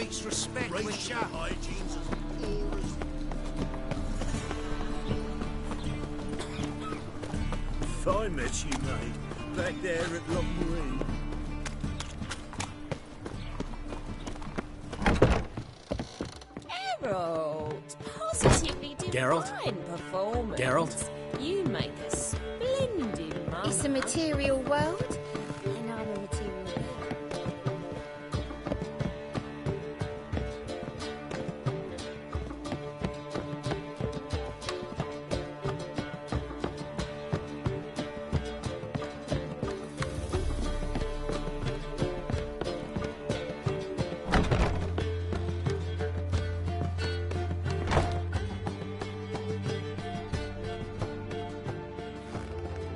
streets respect with shut. Hygiene's as poor as... If I met you, mate, back there at Lochmarine. Geralt, positively Geralt? divine performance. Geralt? You make a splendid mum. It's a material world, and I'm a material being.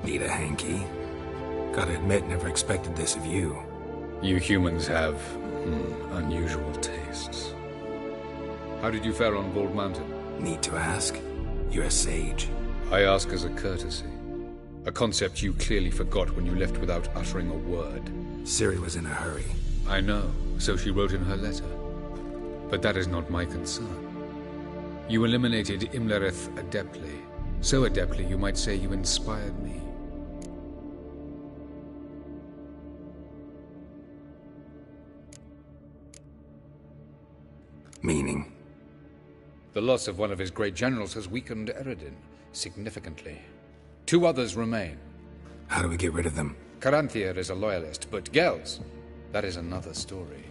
Need a hanky? Gotta admit, never expected this of you. You humans have unusual tastes. How did you fare on Bald Mountain? Need to ask? You're a sage. I ask as a courtesy. A concept you clearly forgot when you left without uttering a word. Ciri was in a hurry. I know, so she wrote in her letter. But that is not my concern. You eliminated Imlerith adeptly. So adeptly, you might say you inspired me. Meaning? The loss of one of his great generals has weakened Eredin significantly. 2 others remain. How do we get rid of them? Caranthier is a loyalist, but Gels, that is another story.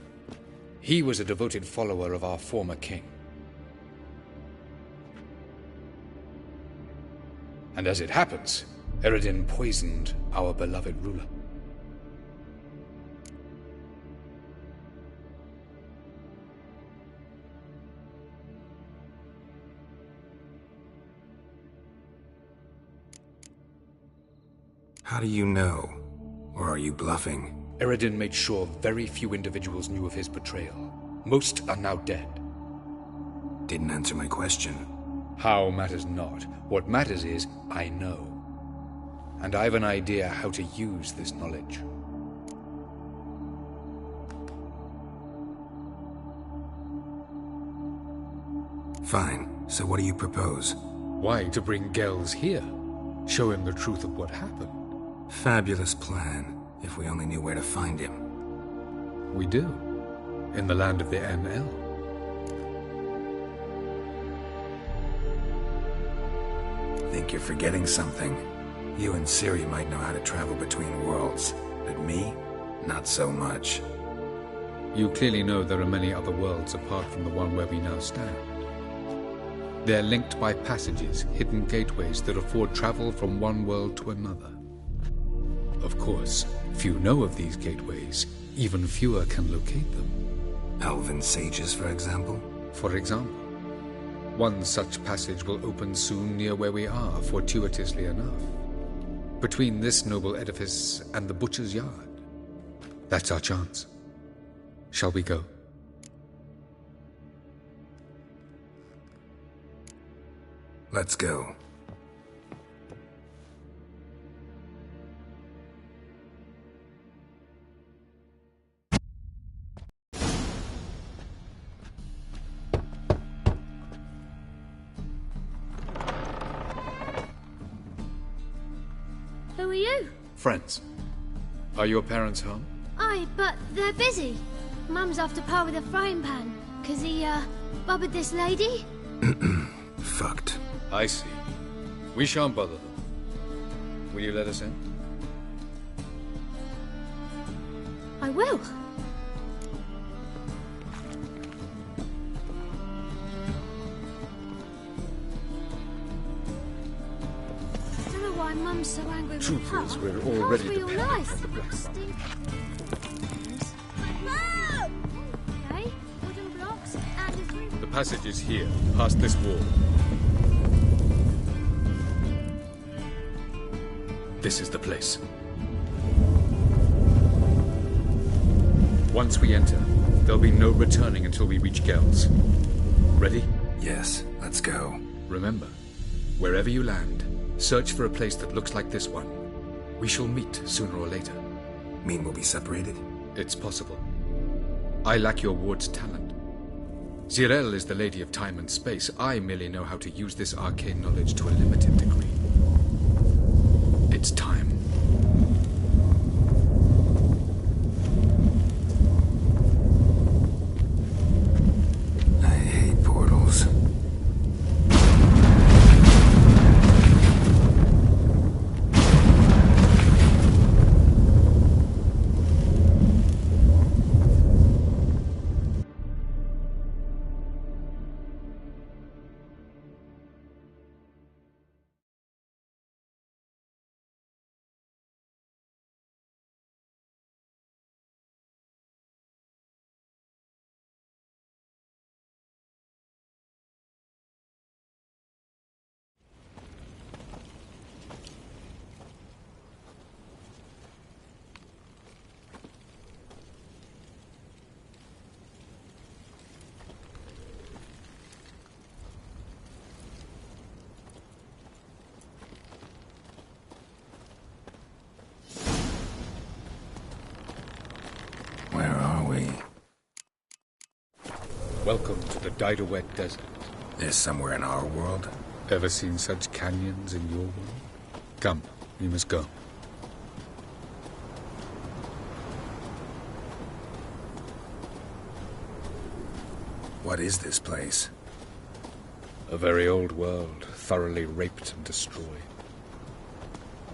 He was a devoted follower of our former king. And as it happens, Eredin poisoned our beloved ruler. How do you know? Or are you bluffing? Eredin made sure very few individuals knew of his betrayal. Most are now dead. Didn't answer my question. How matters not. What matters is, I know. And I have an idea how to use this knowledge. Fine. So what do you propose? Why, to bring Gels here. Show him the truth of what happened. Fabulous plan, if we only knew where to find him. We do. In the land of the NL. Think you're forgetting something. You and Ciri might know how to travel between worlds, but me? Not so much. You clearly know there are many other worlds apart from the one where we now stand. They're linked by passages, hidden gateways that afford travel from one world to another. Of course, few know of these gateways. Even fewer can locate them. Elven sages, for example? For example. One such passage will open soon near where we are, fortuitously enough. Between this noble edifice and the butcher's yard. That's our chance. Shall we go? Let's go. Who are you? Friends. Are your parents home? Aye, but they're busy. Mum's off to par with a frying pan, 'cause he, bubbered this lady. Fucked. I see. We shan't bother them. Will you let us in? I will. I don't know why Mum's so angry with Truth Pop. is, we're already real dependent nice. on the black Stink. Okay, wooden blocks and a roof. The passage is here, past this wall. This is the place. Once we enter, there'll be no returning until we reach Gels. Ready? Yes, let's go. Remember, wherever you land, search for a place that looks like this one. We shall meet sooner or later. Mean we'll be separated? It's possible. I lack your ward's talent. Zirel is the Lady of Time and Space. I merely know how to use this arcane knowledge to a limited degree. It's time. I hate portals. Where are we? Welcome to the Didowet Desert. This somewhere in our world? Ever seen such canyons in your world? Come, we must go. What is this place? A very old world, thoroughly raped and destroyed.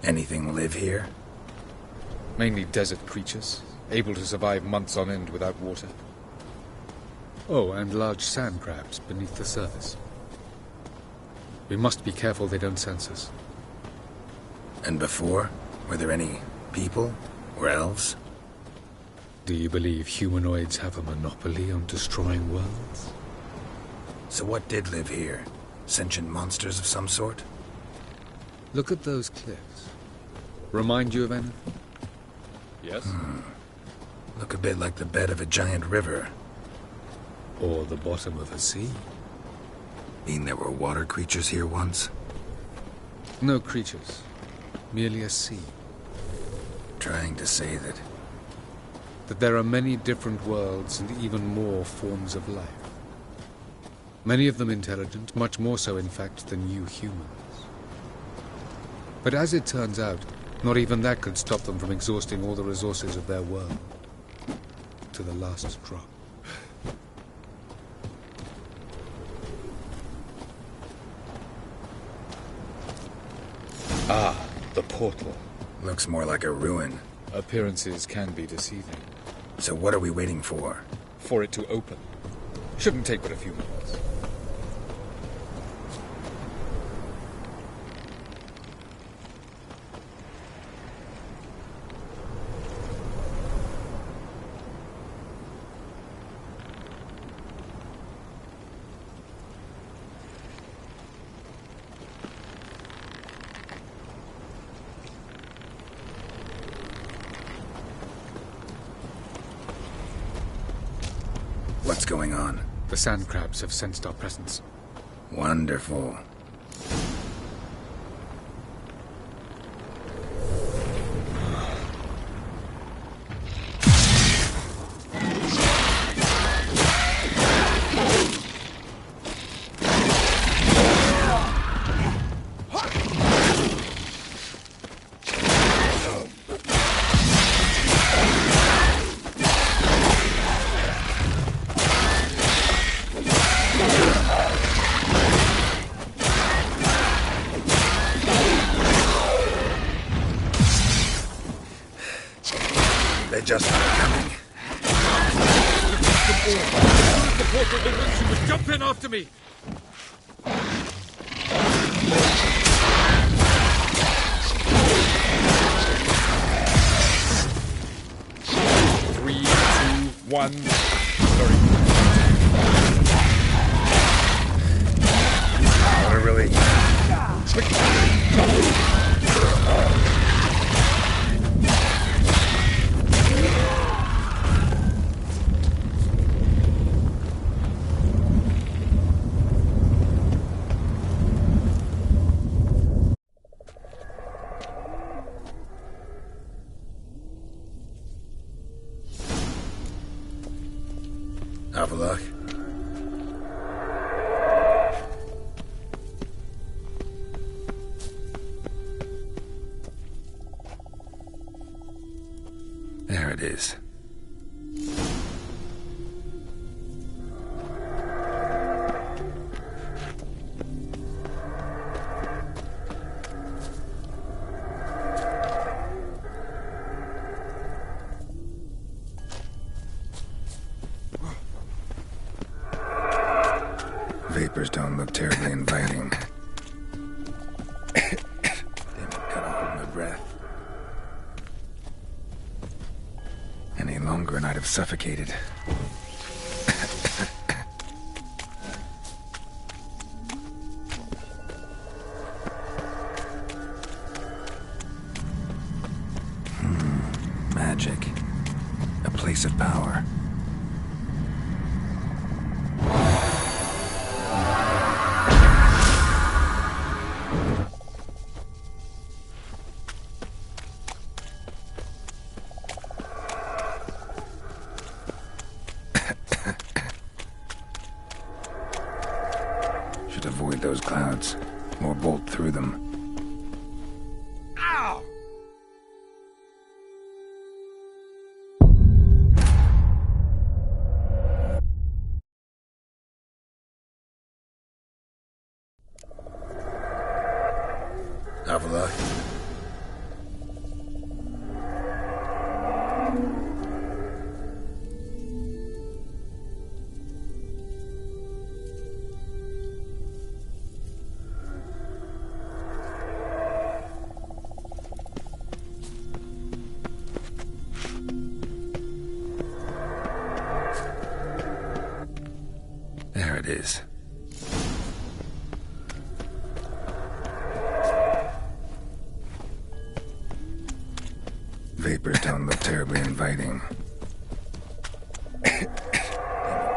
Anything live here? Mainly desert creatures, able to survive months on end without water. Oh, and large sand crabs beneath the surface. We must be careful they don't sense us. And before? Were there any people? Or elves? Do you believe humanoids have a monopoly on destroying worlds? So what did live here? Sentient monsters of some sort? Look at those cliffs. Remind you of anything? Yes? Look a bit like the bed of a giant river. Or the bottom of a sea? Mean there were water creatures here once? No creatures. Merely a sea. Trying to say That there are many different worlds and even more forms of life. Many of them intelligent, much more so in fact than you humans. But as it turns out, not even that could stop them from exhausting all the resources of their world. To the last drop. Ah, the portal. looks more like a ruin. Appearances can be deceiving. So what are we waiting for? For it to open. Shouldn't take but a few minutes. What's going on? The sand crabs have sensed our presence. Wonderful. They just started coming. The portal opens, you must jump in after me! 3, 2, 1. Sorry. I really... it is. Vapors don't look terribly inviting. Damn it, gotta hold my breath. Any longer and I'd have suffocated. Magic. A place of power. Should avoid those clouds, or bolt through them. Ow! Avila. There it is. Vapors don't look terribly inviting. Damn it,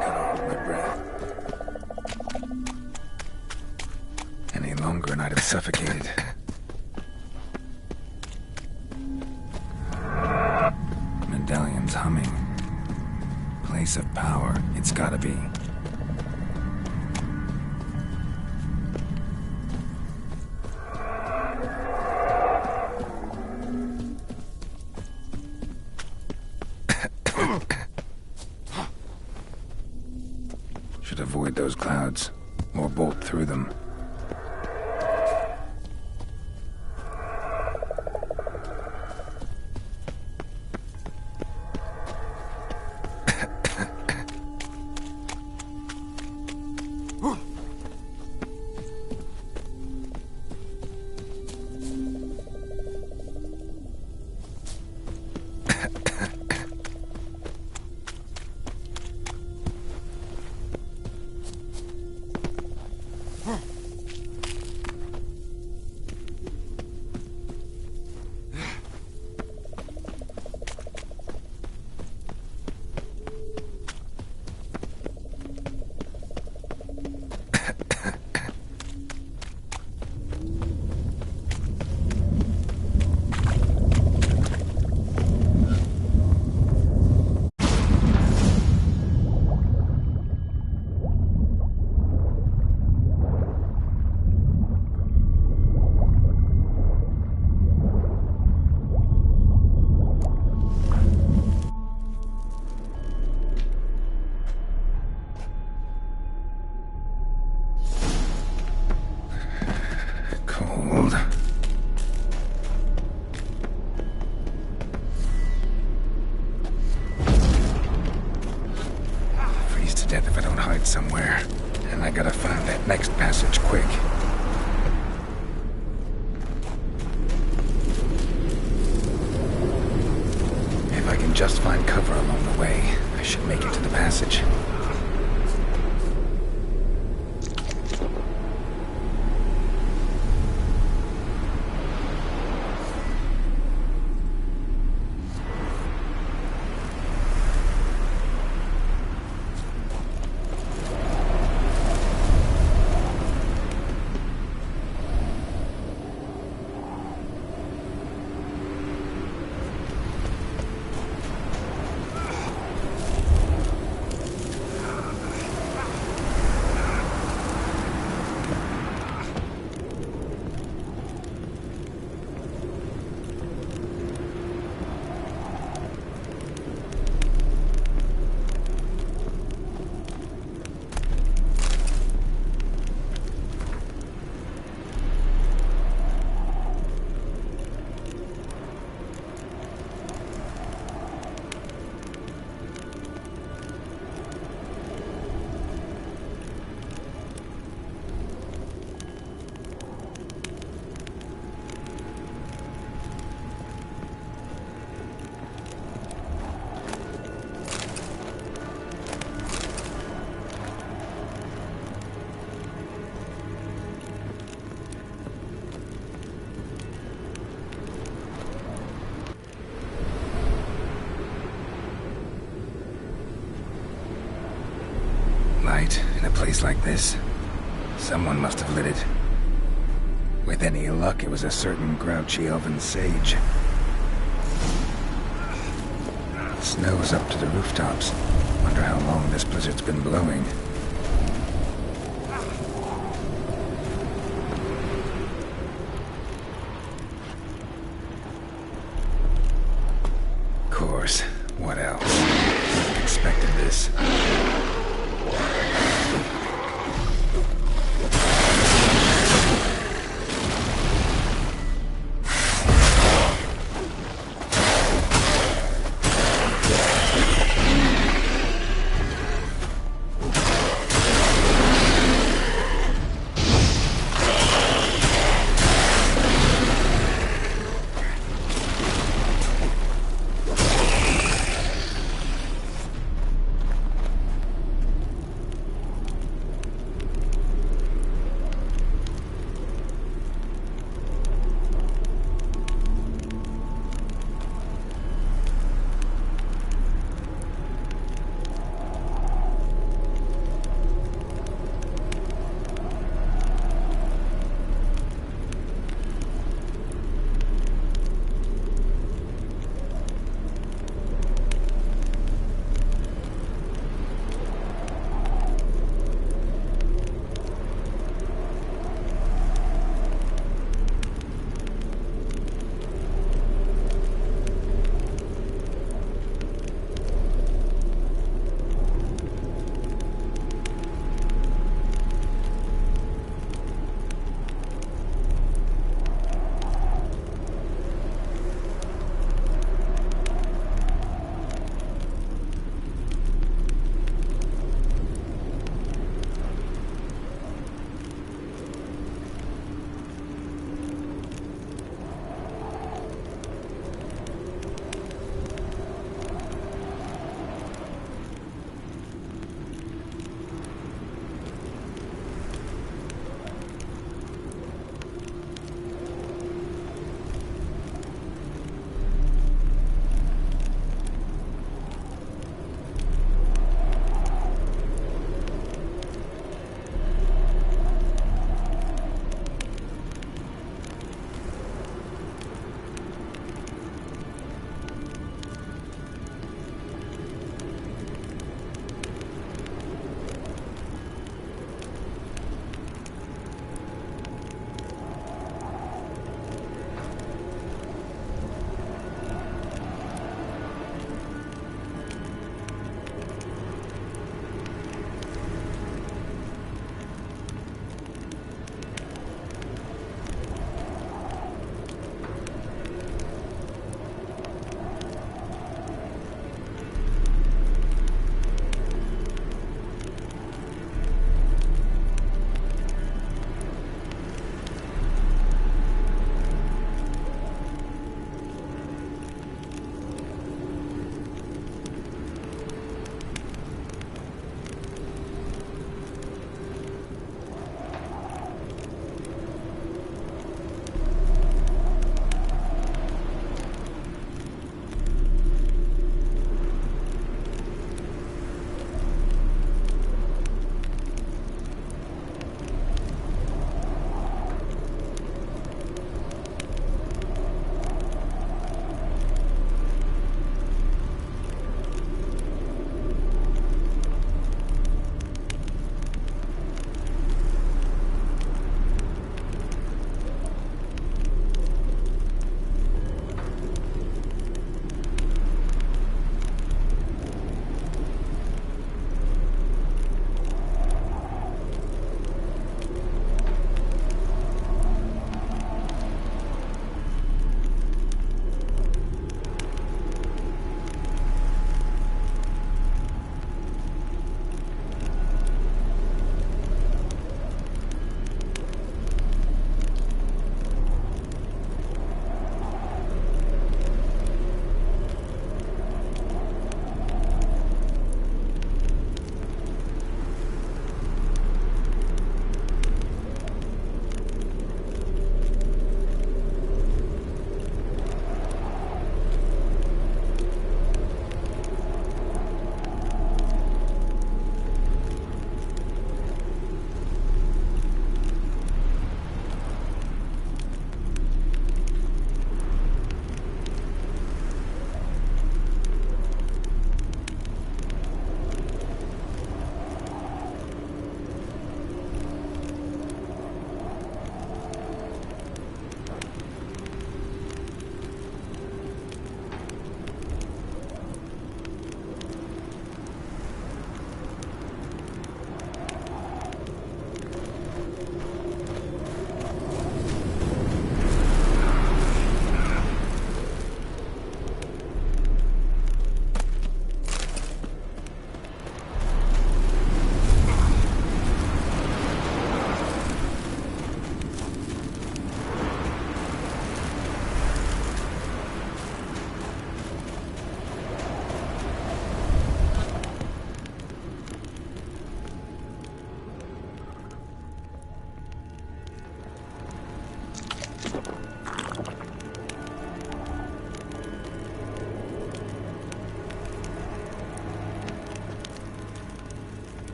gotta hold my breath. Any longer and I'd have suffocated. Medallion's humming. Place of power, it's gotta be. Should avoid those clouds, or bolt through them. Death if I don't hide somewhere. And I gotta find that next passage quick. If I can just find cover along the way, I should make it to the passage. place like this. Someone must have lit it. With any luck, it was a certain grouchy elven sage. Snow's up to the rooftops. Wonder how long this blizzard's been blowing. Of course. What else? Expected this.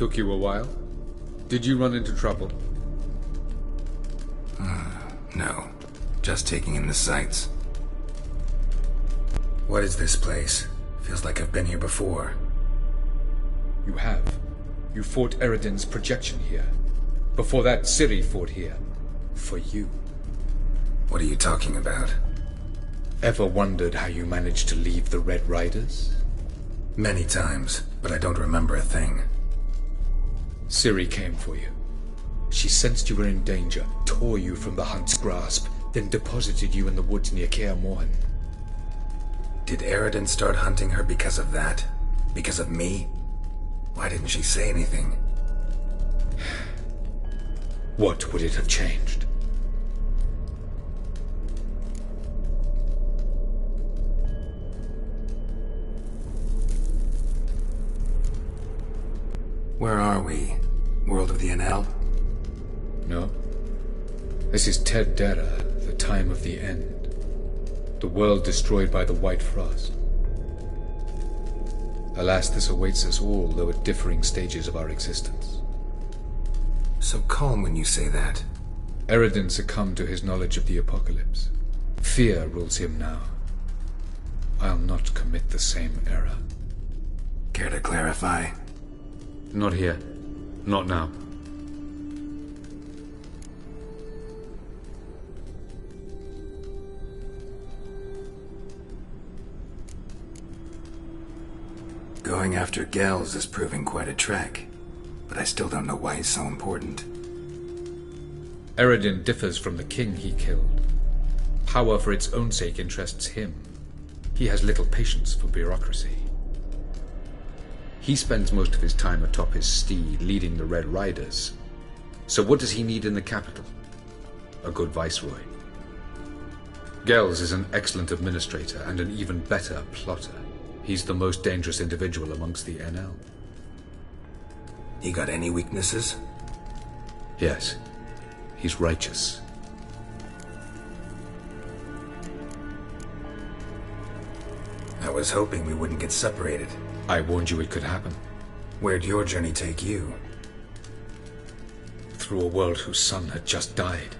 Took you a while? Did you run into trouble? No. Just taking in the sights. What is this place? Feels like I've been here before. You have. You fought Eridan's projection here. Before that, Ciri fought here. For you. What are you talking about? Ever wondered how you managed to leave the Red Riders? Many times, but I don't remember a thing. Ciri came for you. She sensed you were in danger, tore you from the Hunt's grasp, then deposited you in the woods near Kaer Morhen. Did Eridan start hunting her because of that? Because of me? Why didn't she say anything? What would it have changed? Where are we? World of the NL? No. This is Ted Dera, the time of the end. The world destroyed by the White Frost. Alas, this awaits us all, though at differing stages of our existence. So calm when you say that. Eridan succumbed to his knowledge of the apocalypse. Fear rules him now. I'll not commit the same error. Care to clarify? Not here. Not now. Going after Gels is proving quite a trek, but I still don't know why he's so important. Eridan differs from the king he killed. Power for its own sake interests him. He has little patience for bureaucracy. He spends most of his time atop his steed, leading the Red Riders. So what does he need in the capital? A good viceroy. Gels is an excellent administrator and an even better plotter. He's the most dangerous individual amongst the NL. He got any weaknesses? Yes. He's righteous. I was hoping we wouldn't get separated. I warned you it could happen. Where'd your journey take you? Through a world whose son had just died.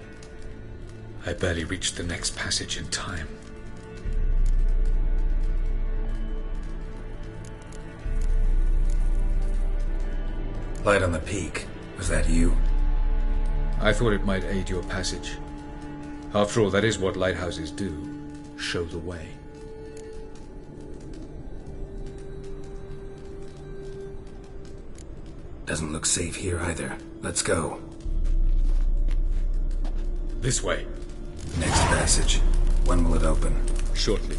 I barely reached the next passage in time. Light on the peak. Was that you? I thought it might aid your passage. After all, that is what lighthouses do. Show the way. Doesn't look safe here either. Let's go. This way. Next passage. When will it open? Shortly.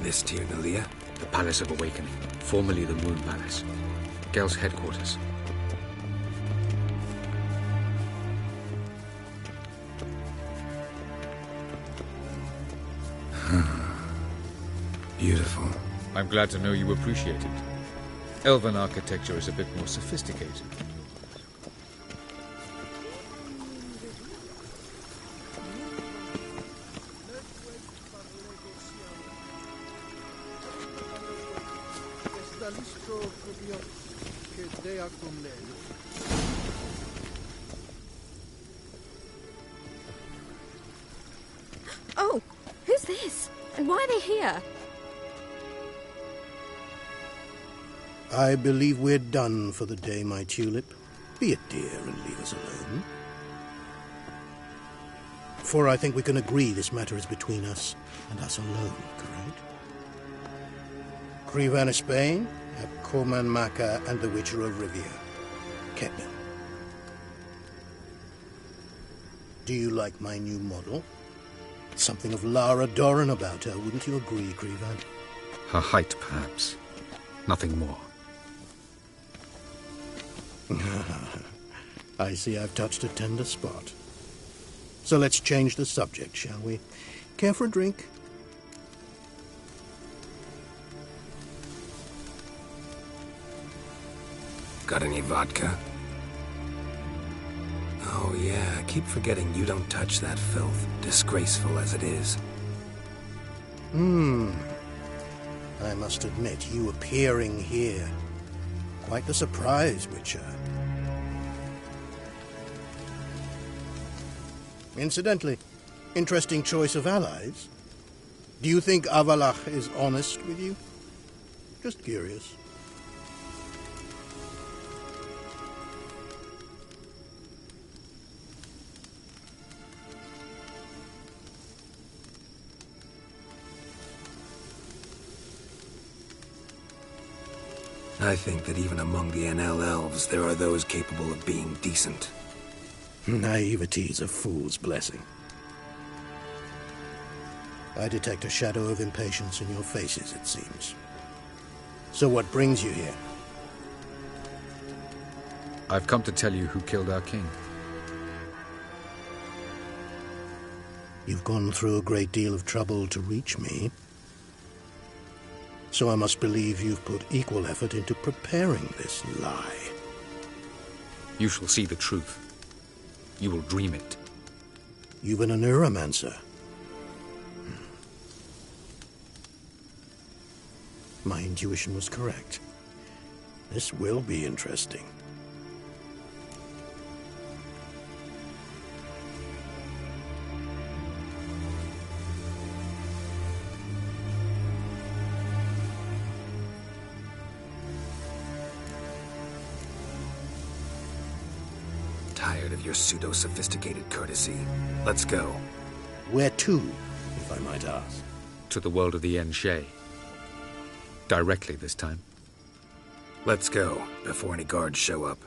This Tyr Nalia? The Palace of Awakening, formerly the Moon Palace. Gel's headquarters. Beautiful. I'm glad to know you appreciate it. Elven architecture is a bit more sophisticated. Oh, who's this? And why are they here? I believe we're done for the day, my tulip. Be a dear and leave us alone. For I think we can agree this matter is between us and us alone, correct? Krivan of Spain, Corman Maka, and the Witcher of Rivia. Ketman. Do you like my new model? Something of Lara Doran about her, wouldn't you agree, Krivan? Her height, perhaps. Nothing more. I see I've touched a tender spot. So let's change the subject, shall we? Care for a drink? Got any vodka? Oh yeah, I keep forgetting you don't touch that filth, disgraceful as it is. I must admit, you appearing here, quite the surprise, Witcher. Incidentally, interesting choice of allies. Do you think Avalach is honest with you? Just curious. I think that even among the NL elves, there are those capable of being decent. Naivety is a fool's blessing. I detect a shadow of impatience in your faces, it seems. So what brings you here? I've come to tell you who killed our king. You've gone through a great deal of trouble to reach me. So I must believe you've put equal effort into preparing this lie. You shall see the truth. You will dream it. You've been a neuromancer. My intuition was correct. This will be interesting. Tired of your pseudo-sophisticated courtesy. Let's go. Where to, if I might ask? To the world of the Enshe. Directly this time. Let's go, before any guards show up.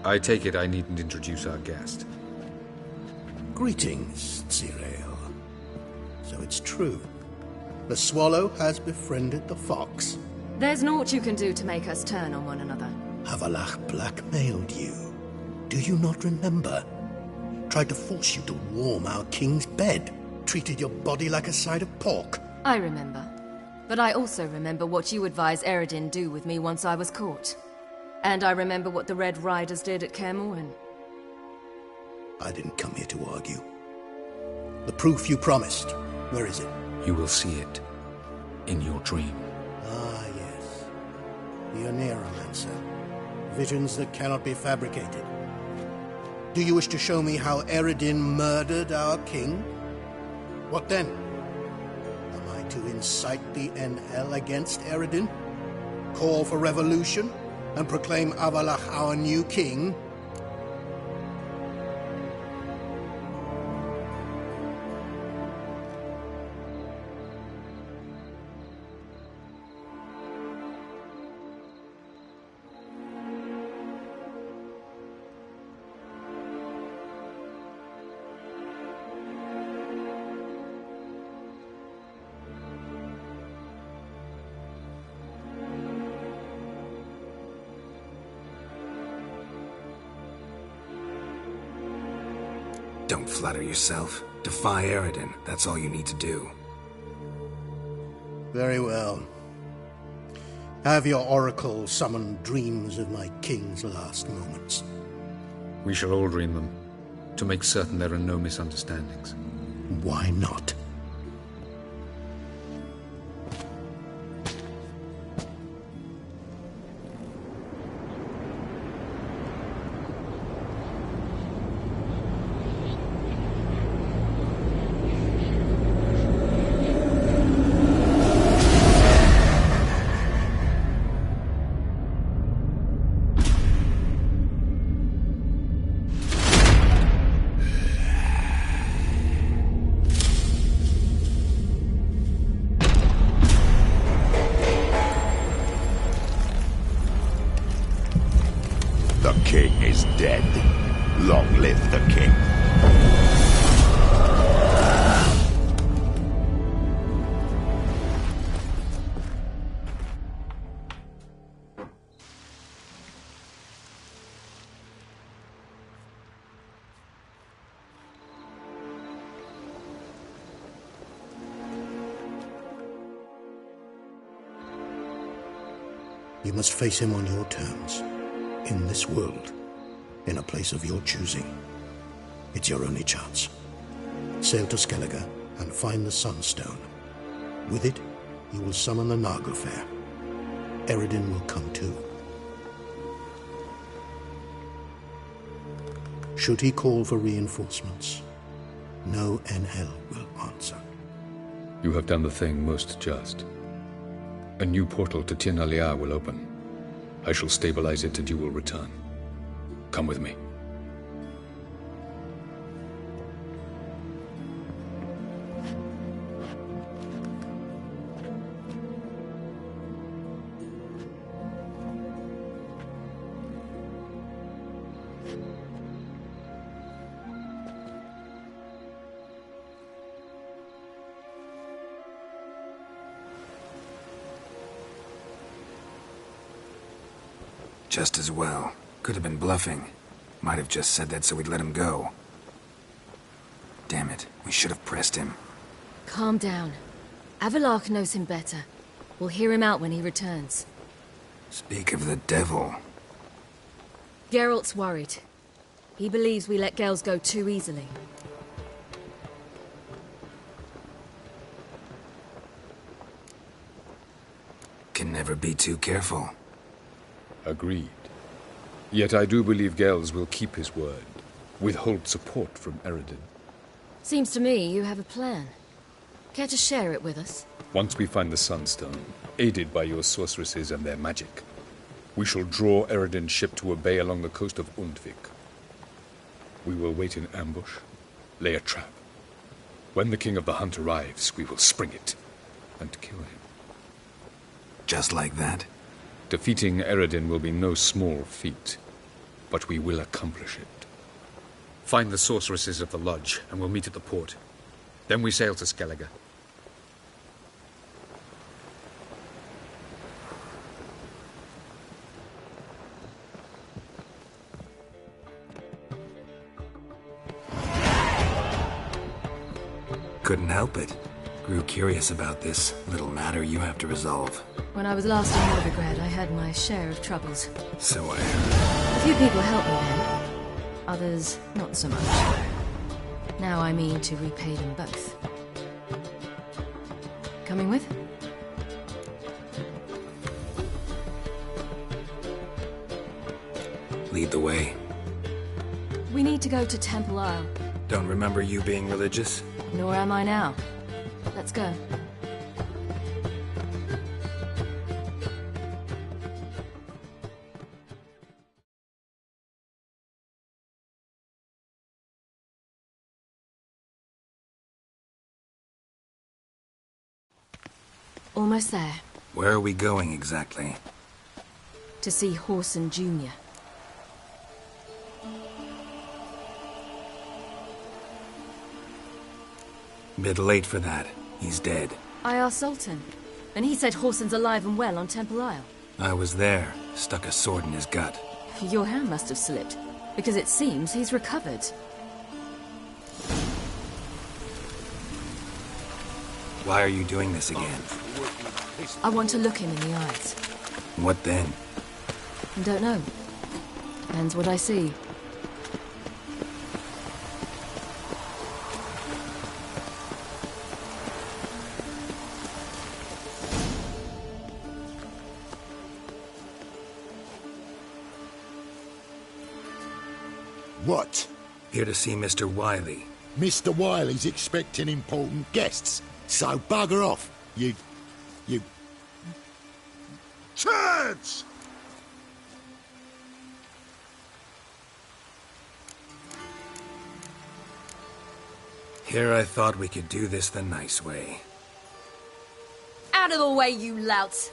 I take it I needn't introduce our guest. Greetings, Zirael. So it's true. The swallow has befriended the fox. There's naught you can do to make us turn on one another. Avalach blackmailed you. Do you not remember? Tried to force you to warm our king's bed. Treated your body like a side of pork. I remember. But I also remember what you advised Eredin do with me once I was caught. And I remember what the Red Riders did at Kaer Morhen. I didn't come here to argue. The proof you promised, where is it? You will see it in your dream. Ah, yes. The Oneiromancer. Visions that cannot be fabricated. Do you wish to show me how Eredin murdered our king? What then? Am I to incite the NL against Eredin? Call for revolution? And proclaim Avalach our new king? Don't flatter yourself. Defy Eredin. That's all you need to do. Very well. Have your oracle summon dreams of my king's last moments. We shall all dream them, to make certain there are no misunderstandings. Why not? The king is dead. Long live the king. You must face him on your terms. In this world, in a place of your choosing. It's your only chance. Sail to Skellige and find the Sunstone. With it, you will summon the Nagelfair. Eredin will come too. Should he call for reinforcements, no NL will answer. You have done the thing most just. A new portal to Tir na Liar will open. I shall stabilize it and you will return. Come with me. Just as well. Could have been bluffing. Might have just said that so we'd let him go. Damn it, we should have pressed him. Calm down. Avalark knows him better. We'll hear him out when he returns. Speak of the devil. Geralt's worried. He believes we let Gels go too easily. Can never be too careful. Agreed. Yet I do believe Gels will keep his word. Withhold support from Eredin. Seems to me you have a plan. Care to share it with us? Once we find the Sunstone, aided by your sorceresses and their magic, we shall draw Eredin's ship to a bay along the coast of Undvik. We will wait in ambush, lay a trap. When the King of the Hunt arrives, we will spring it and kill him. Just like that? Defeating Eredin will be no small feat, but we will accomplish it. Find the sorceresses of the lodge, and we'll meet at the port. Then we sail to Skellige. Couldn't help it. Grew curious about this little matter you have to resolve. When I was last in Novigrad, I had my share of troubles. So I heard. A few people helped me then. Others, not so much. Now I mean to repay them both. Coming with? Lead the way. We need to go to Temple Isle. Don't remember you being religious? Nor am I now. Let's go. Almost there. Where are we going exactly? To see Horson Jr. Bit late for that. He's dead. I asked Sultan, and he said Horson's alive and well on Temple Isle. I was there. Stuck a sword in his gut. Your hand must have slipped, because it seems he's recovered. Why are you doing this again? I want to look him in the eyes. What then? I don't know. Depends what I see. What? Here to see Mr. Wiley. Mr. Wiley's expecting important guests, so bugger off, you... Turds! Here I thought we could do this the nice way. Out of the way, you louts!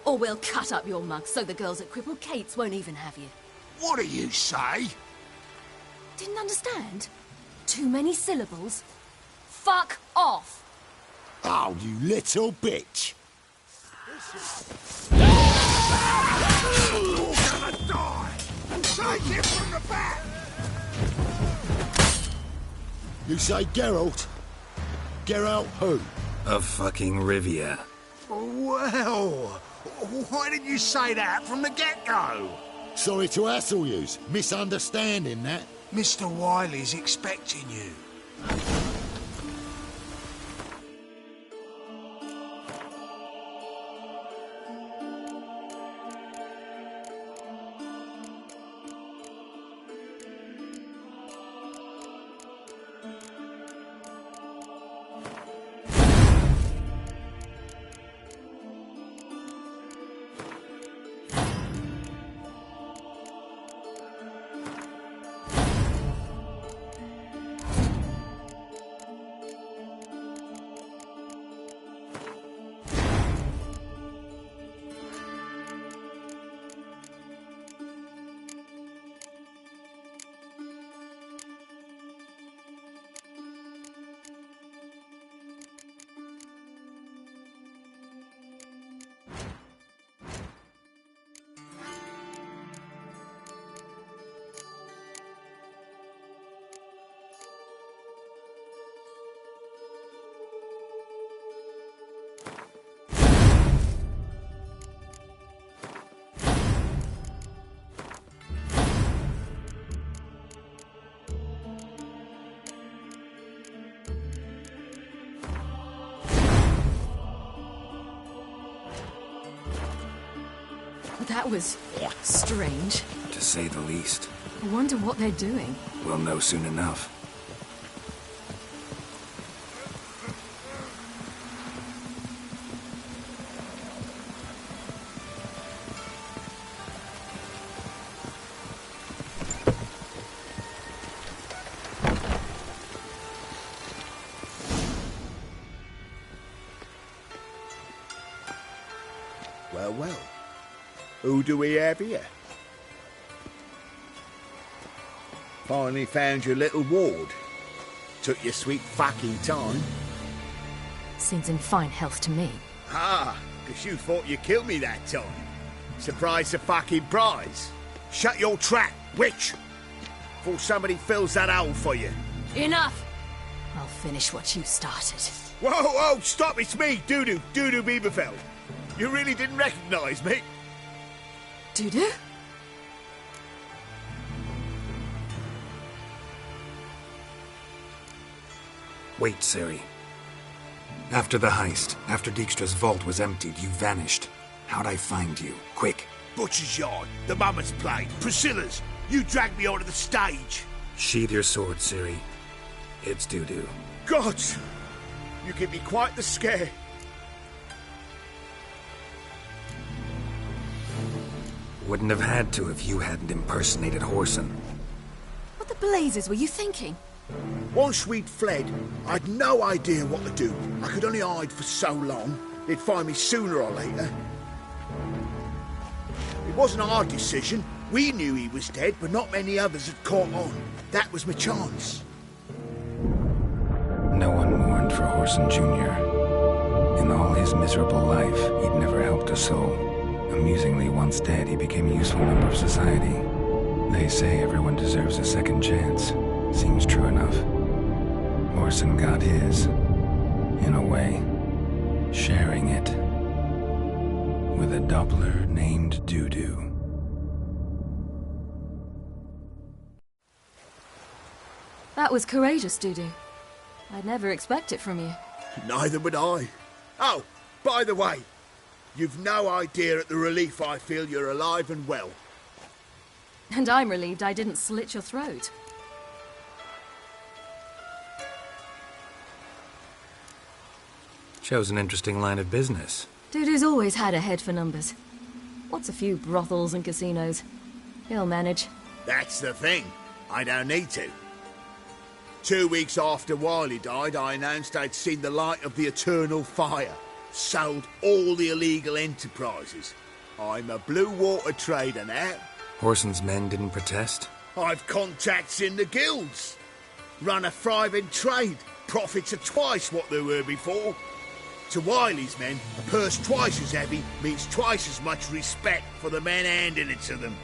Or we'll cut up your mug so the girls at Cripple Kate's won't even have you. What do you say? Didn't understand? Too many syllables? Fuck off! Oh, you little bitch! You're gonna die! Take it from the back! You say Geralt? Geralt who? Of fucking Rivia. Well, why didn't you say that from the get-go? Sorry to hassle yous. Misunderstanding that. Mr. Wiley's expecting you. That was strange. To say the least. I wonder what they're doing. We'll know soon enough. Well, well. Who do we have here? Finally found your little ward. Took your sweet fucking time. Seems in fine health to me. Ah, because you thought you killed me that time. Surprise the fucking prize. Shut your trap, witch! Before somebody fills that hole for you. Enough! I'll finish what you started. Whoa, whoa, stop, it's me, Dudu Bieberfeld. You really didn't recognise me? Dudu? Wait, Ciri. After the heist, after Dijkstra's vault was emptied, you vanished. How'd I find you? Quick. Butcher's Yard, the Mummer's Plate, Priscilla's. You dragged me onto the stage. Sheathe your sword, Ciri. It's Dudu. Gods! You give me quite the scare. Wouldn't have had to if you hadn't impersonated Whoreson. What the blazes were you thinking? Once we'd fled, I'd no idea what to do. I could only hide for so long. They'd find me sooner or later. It wasn't our decision. We knew he was dead, but not many others had caught on. That was my chance. No one mourned for Whoreson Jr. In all his miserable life, he'd never helped a soul. Amusingly, once dead, he became a useful member of society. They say everyone deserves a second chance. Seems true enough. Whoreson got his, in a way. sharing it with a Doppler named Dudu. That was courageous, Dudu. I'd never expect it from you. Neither would I. Oh, by the way, you've no idea at the relief I feel you're alive and well. And I'm relieved I didn't slit your throat. Shows an interesting line of business. Dudu's always had a head for numbers. What's a few brothels and casinos? He'll manage. That's the thing. I don't need to. 2 weeks after Wiley died, I announced I'd seen the light of the eternal fire. Sold all the illegal enterprises. I'm a blue water trader now. Horson's men didn't protest? I've contacts in the guilds. Run a thriving trade. Profits are twice what they were before. To Wiley's men, a purse twice as heavy means twice as much respect for the men handing it to them.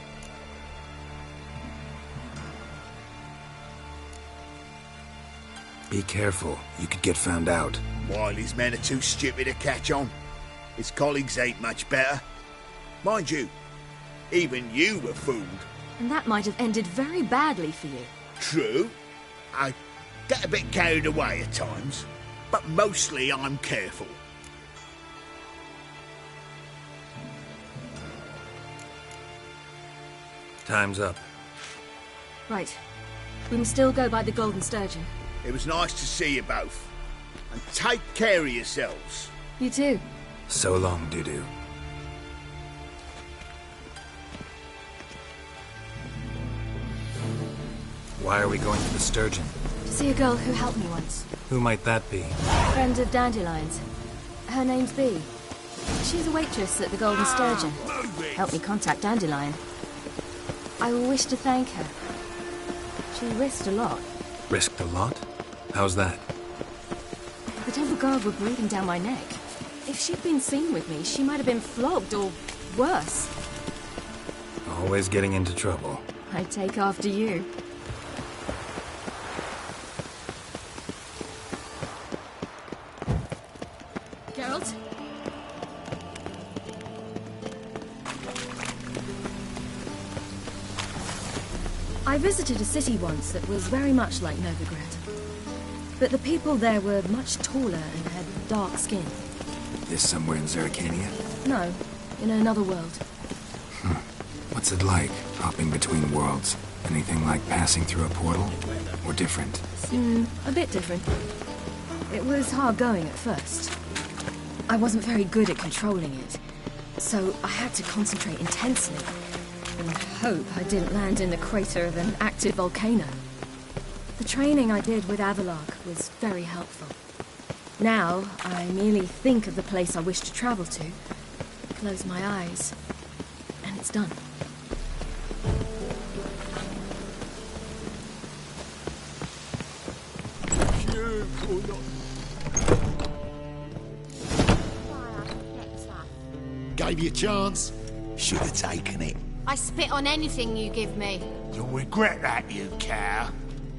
Be careful. You could get found out. Wiley's men are too stupid to catch on. His colleagues ain't much better. Mind you, even you were fooled. And that might have ended very badly for you. True. I get a bit carried away at times, but mostly I'm careful. Time's up. Right. We can still go by the Golden Sturgeon. It was nice to see you both. And take care of yourselves. You too. So long, Dudu. Why are we going to the Sturgeon? To see a girl who helped me once. Who might that be? Friend of Dandelion's. Her name's Bee. She's a waitress at the Golden Sturgeon. Helped me contact Dandelion. I wish to thank her. She risked a lot. Risked a lot? How's that? The Temple Guard were breathing down my neck. If she'd been seen with me, she might have been flogged or worse. Always getting into trouble. I take after you. Geralt? I visited a city once that was very much like Novigrad. But the people there were much taller and had dark skin. This somewhere in Zerrikania? No, in another world. What's it like, hopping between worlds? Anything like passing through a portal? Or different? A bit different. It was hard going at first. I wasn't very good at controlling it, so I had to concentrate intensely and hope I didn't land in the crater of an active volcano. The training I did with Avalark was very helpful. Now, I merely think of the place I wish to travel to, close my eyes, and it's done. Gave you a chance. Should have taken it. I spit on anything you give me. You'll regret that, you cow.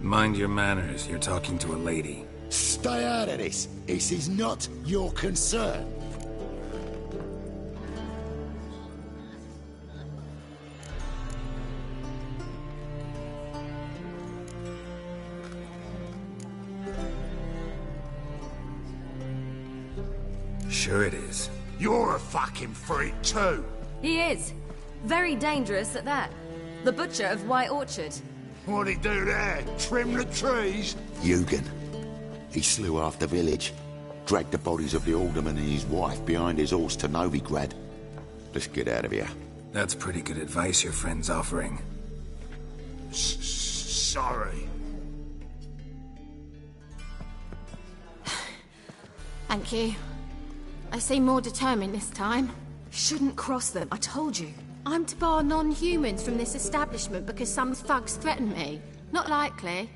Mind your manners. You're talking to a lady. Stay out of this. This is not your concern. Sure it is. You're a fucking freak too. He is. Very dangerous at that. The butcher of White Orchard. What'd he do there? Trim the trees? Eugen. He slew half the village. Dragged the bodies of the alderman and his wife behind his horse to Novigrad. Let's get out of here. That's pretty good advice your friend's offering. Sorry. Thank you. I seem more determined this time. Shouldn't cross them, I told you. I'm to bar non-humans from this establishment because some thugs threaten me. Not likely.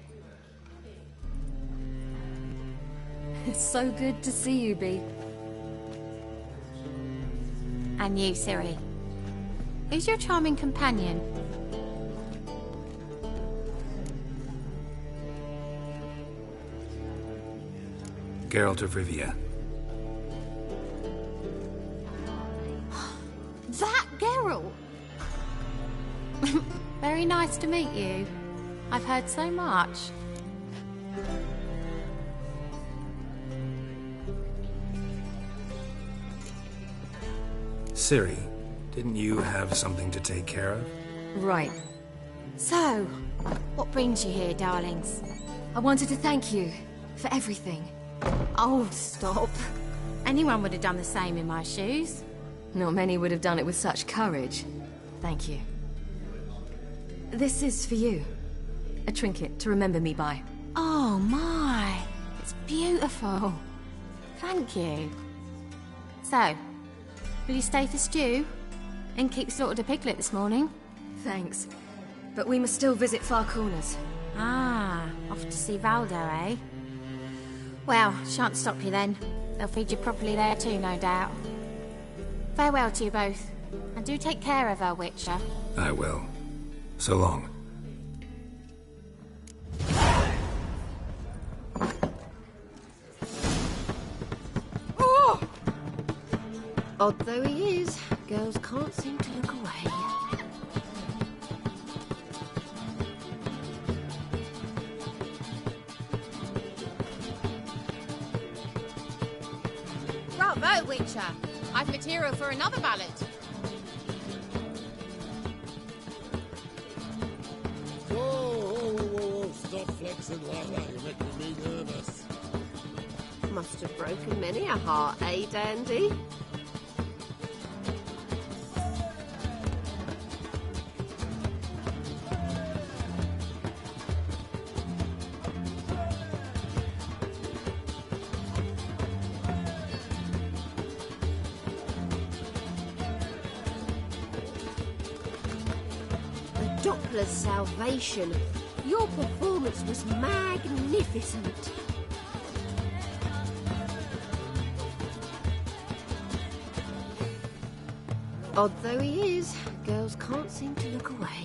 It's so good to see you, Bee. And you, Ciri. Who's your charming companion? Geralt of Rivia. Cheryl! Very nice to meet you. I've heard so much. Ciri, didn't you have something to take care of? Right. So, what brings you here, darlings? I wanted to thank you for everything. Oh, stop. Anyone would have done the same in my shoes. Not many would have done it with such courage. Thank you. This is for you. A trinket to remember me by. Oh my, it's beautiful. Thank you. So, will you stay for stew? And keep slaughtered a piglet this morning? Thanks. But we must still visit Far Corners. Ah, off to see Valdo, eh? Well, shan't stop you then. They'll feed you properly there too, no doubt. Farewell to you both. And do take care of her, Witcher. I will. So long. Oh! Odd though he is, girls can't seem to look away. Bravo, Witcher! I've material for another ballad. Whoa, stop flexing like that, you're making me nervous. Must have broken many a heart, eh, Dandy? Doppler's salvation. Your performance was magnificent. Odd though he is, girls can't seem to look away.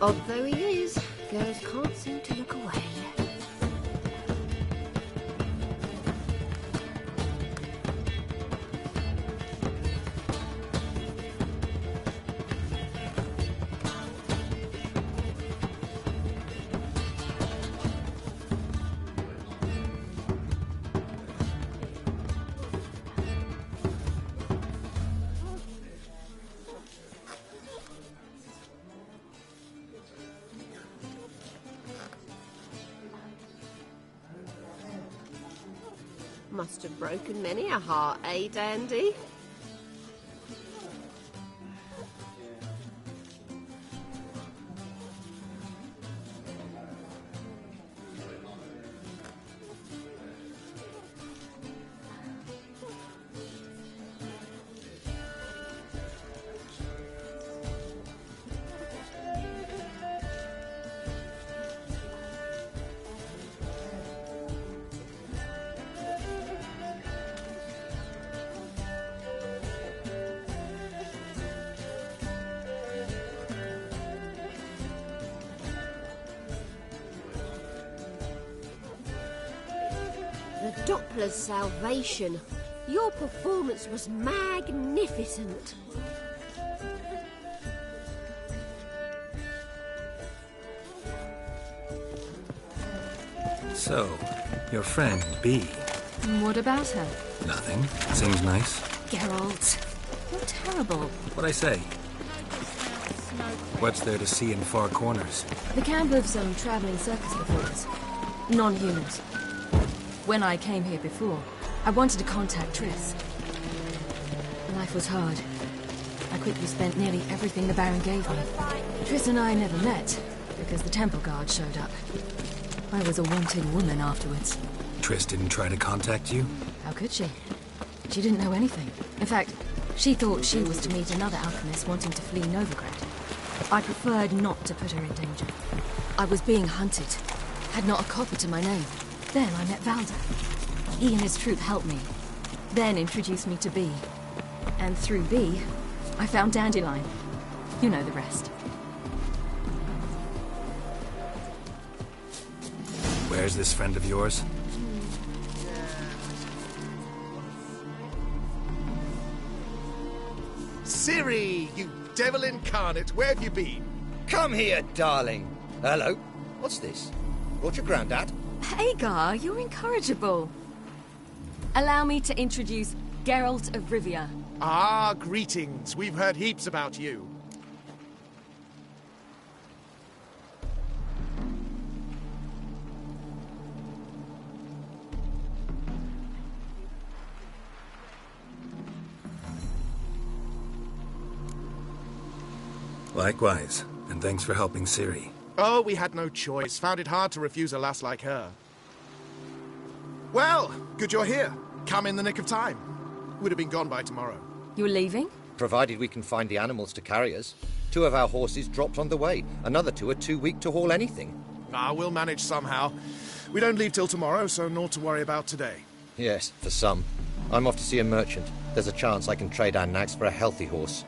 Odd though he is, girls can't seem to look away. Must have broken many a heart, eh, Dandy? The Doppler's salvation. Your performance was magnificent. So, your friend, B. What about her? Nothing. Seems nice. Geralt, you're terrible. What'd I say? What's there to see in Far Corners? The camp of some traveling circus performers. Non-humans. When I came here before, I wanted to contact Triss. Life was hard. I quickly spent nearly everything the Baron gave me. Triss and I never met, because the temple guard showed up. I was a wanted woman afterwards. Triss didn't try to contact you? How could she? She didn't know anything. In fact, she thought she was to meet another alchemist wanting to flee Novigrad. I preferred not to put her in danger. I was being hunted. Had not a copper to my name. Then I met Valdo. He and his troop helped me, then introduced me to B. And through B, I found Dandelion. You know the rest. Where's this friend of yours? Ciri, you devil incarnate, where have you been? Come here, darling. Hello. What's this? Brought your granddad? Hagar, you're incorrigible. Allow me to introduce Geralt of Rivia. Ah, greetings. We've heard heaps about you. Likewise, and thanks for helping Ciri. Oh, we had no choice. Found it hard to refuse a lass like her. Well, good you're here. Come in the nick of time. Would have been gone by tomorrow. You're leaving? Provided we can find the animals to carry us. 2 of our horses dropped on the way. Another 2 are too weak to haul anything. Ah, we'll manage somehow. We don't leave till tomorrow, so naught to worry about today. Yes, for some. I'm off to see a merchant. There's a chance I can trade our nags for a healthy horse.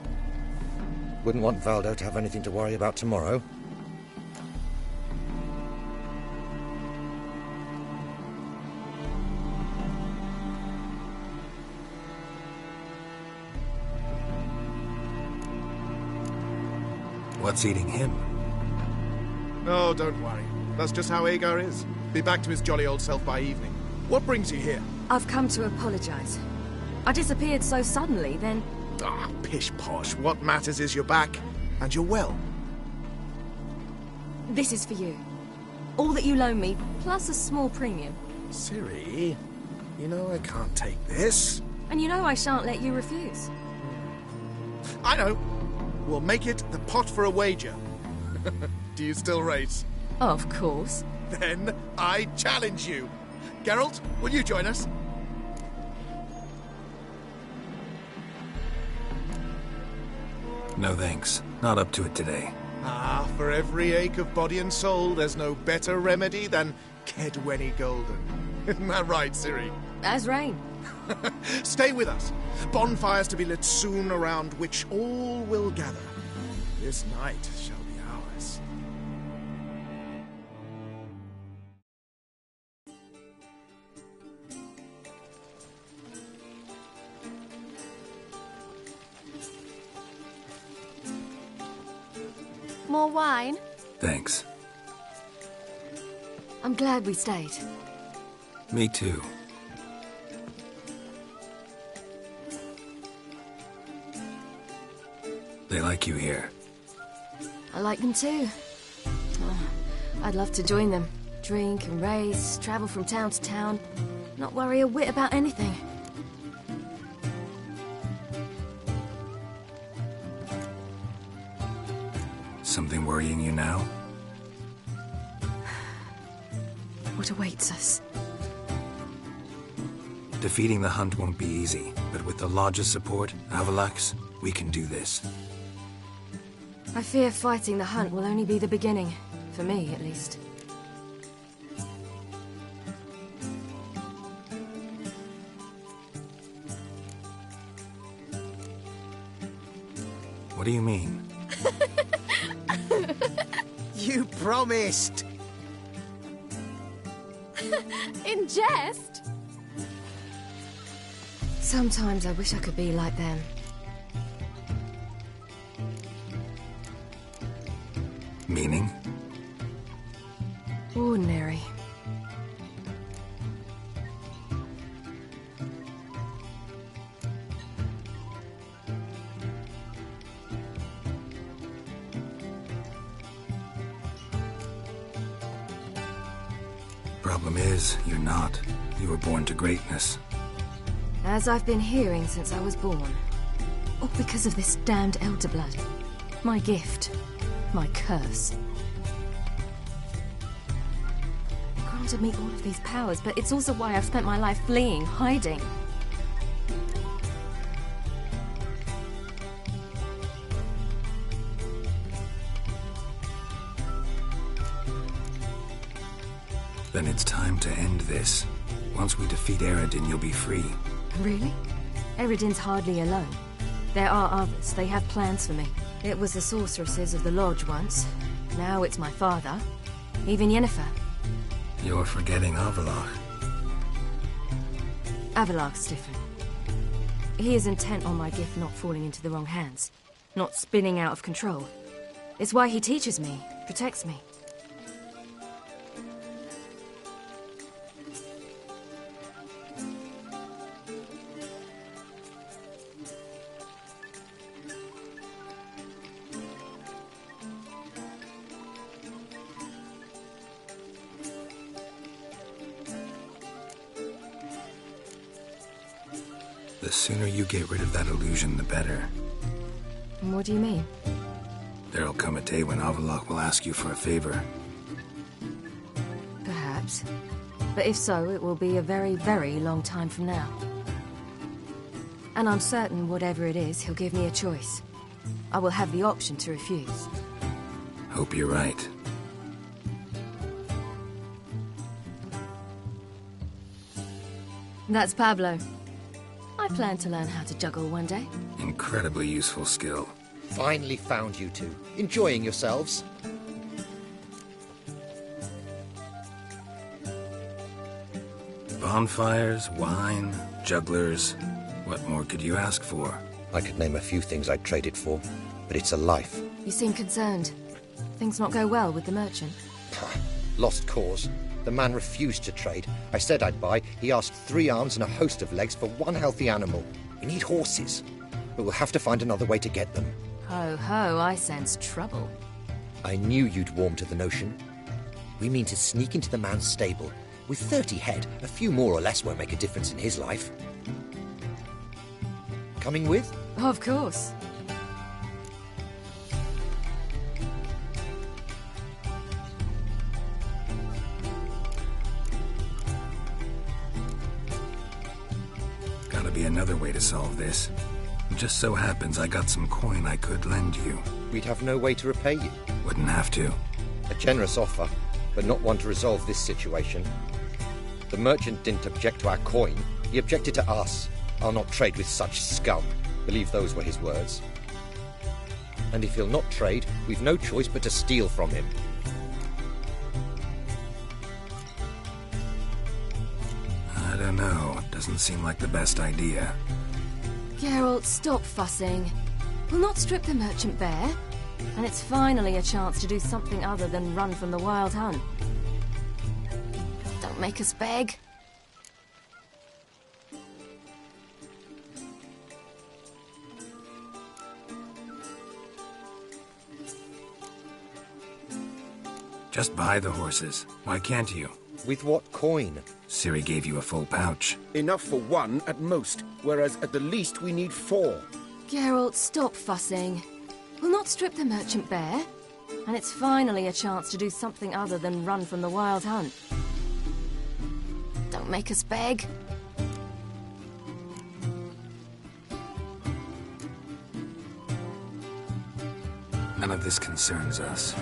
Wouldn't want Valdo to have anything to worry about tomorrow. What's eating him? Oh, don't worry. That's just how Agar is. Be back to his jolly old self by evening. What brings you here? I've come to apologize. I disappeared so suddenly, then... Ah, pish-posh. What matters is you're back, and you're well. This is for you. All that you loan me, plus a small premium. Ciri, you know I can't take this. And you know I shan't let you refuse. I know. We'll make it the pot for a wager. Do you still race? Of course. Then I challenge you. Geralt, will you join us? No thanks. Not up to it today. Ah, for every ache of body and soul, there's no better remedy than Kedwenny Golden. Isn't that right, Ciri? As rain. Stay with us. Bonfires to be lit soon, around which all will gather. This night shall be ours. More wine? Thanks. I'm glad we stayed. Me too. They like you here. I like them too. Oh, I'd love to join them. Drink and race, travel from town to town. Not worry a whit about anything. Something worrying you now? What awaits us? Defeating the Hunt won't be easy, but with the Lodge's support, Avalax, we can do this. I fear fighting the Hunt will only be the beginning. For me, at least. What do you mean? You promised! In jest? Sometimes I wish I could be like them. Meaning? Ordinary. Problem is, you're not. You were born to greatness. As I've been hearing since I was born. All because of this damned elder blood. My gift. My curse. It granted me all of these powers, but it's also why I've spent my life fleeing, hiding. Then it's time to end this. Once we defeat Eredin, you'll be free. Really? Eredin's hardly alone. There are others. They have plans for me. It was the sorceresses of the Lodge once. Now it's my father. Even Yennefer. You're forgetting Avallac'h. Avallac'h's different. He is intent on my gift not falling into the wrong hands. Not spinning out of control. It's why he teaches me, protects me. The sooner you get rid of that illusion, the better. What do you mean? There'll come a day when Avallac'h will ask you for a favor. Perhaps. But if so, it will be a very, very long time from now. And I'm certain whatever it is, he'll give me a choice. I will have the option to refuse. Hope you're right. That's Pablo. I plan to learn how to juggle one day. Incredibly useful skill. Finally found you two. Enjoying yourselves? Bonfires, wine, jugglers. What more could you ask for? I could name a few things I'd trade it for, but it's a life. You seem concerned. Things not go well with the merchant? Lost cause. The man refused to trade. I said I'd buy. He asked 3 arms and a host of legs for 1 healthy animal. We need horses, but we'll have to find another way to get them. Ho ho, I sense trouble. I knew you'd warm to the notion. We mean to sneak into the man's stable. With 30 head, a few more or less won't make a difference in his life. Coming with? Of course. Gotta be another way to solve this. It just so happens I got some coin I could lend you. We'd have no way to repay you. Wouldn't have to. A generous offer, but not one to resolve this situation. The merchant didn't object to our coin. He objected to us. I'll not trade with such scum. Believe those were his words. And if he'll not trade, we've no choice but to steal from him. I don't know. Doesn't seem like the best idea. Geralt, stop fussing. We'll not strip the merchant bare. And it's finally a chance to do something other than run from the wild hunt. Don't make us beg. Just buy the horses. Why can't you? With what coin? Ciri gave you a full pouch. Enough for 1 at most, whereas at the least we need 4. Geralt, stop fussing. We'll not strip the merchant bare. And it's finally a chance to do something other than run from the wild hunt. Don't make us beg. None of this concerns us.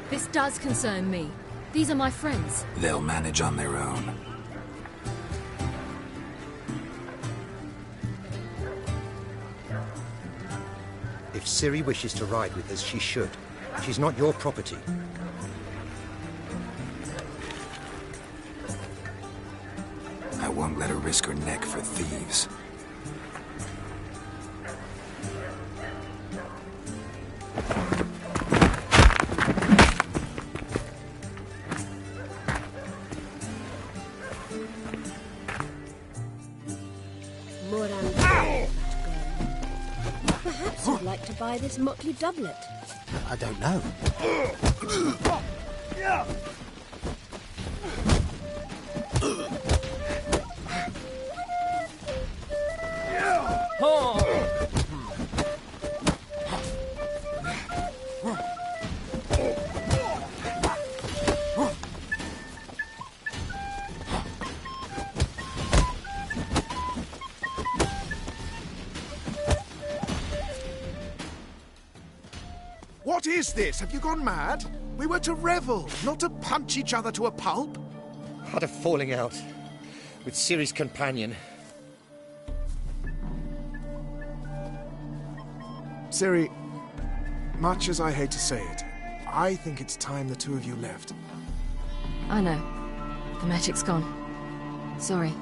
This does concern me. These are my friends. They'll manage on their own. If Ciri wishes to ride with us, she should. She's not your property. I won't let her risk her neck for thieves. Perhaps you'd like to buy this motley doublet. I don't know. What is this? Have you gone mad? We were to revel, not to punch each other to a pulp. Had a falling out. with Ciri's companion. Ciri, much as I hate to say it, I think it's time the two of you left. I know. The magic's gone. Sorry.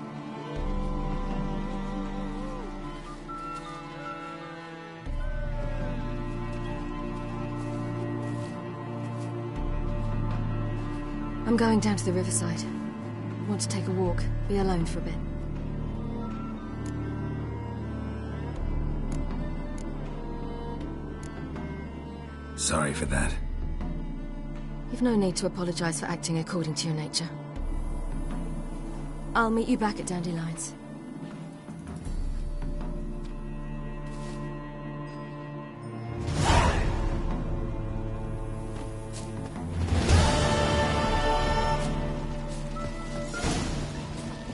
I'm going down to the riverside. Want to take a walk, be alone for a bit. Sorry for that. You've no need to apologize for acting according to your nature. I'll meet you back at Dandelions.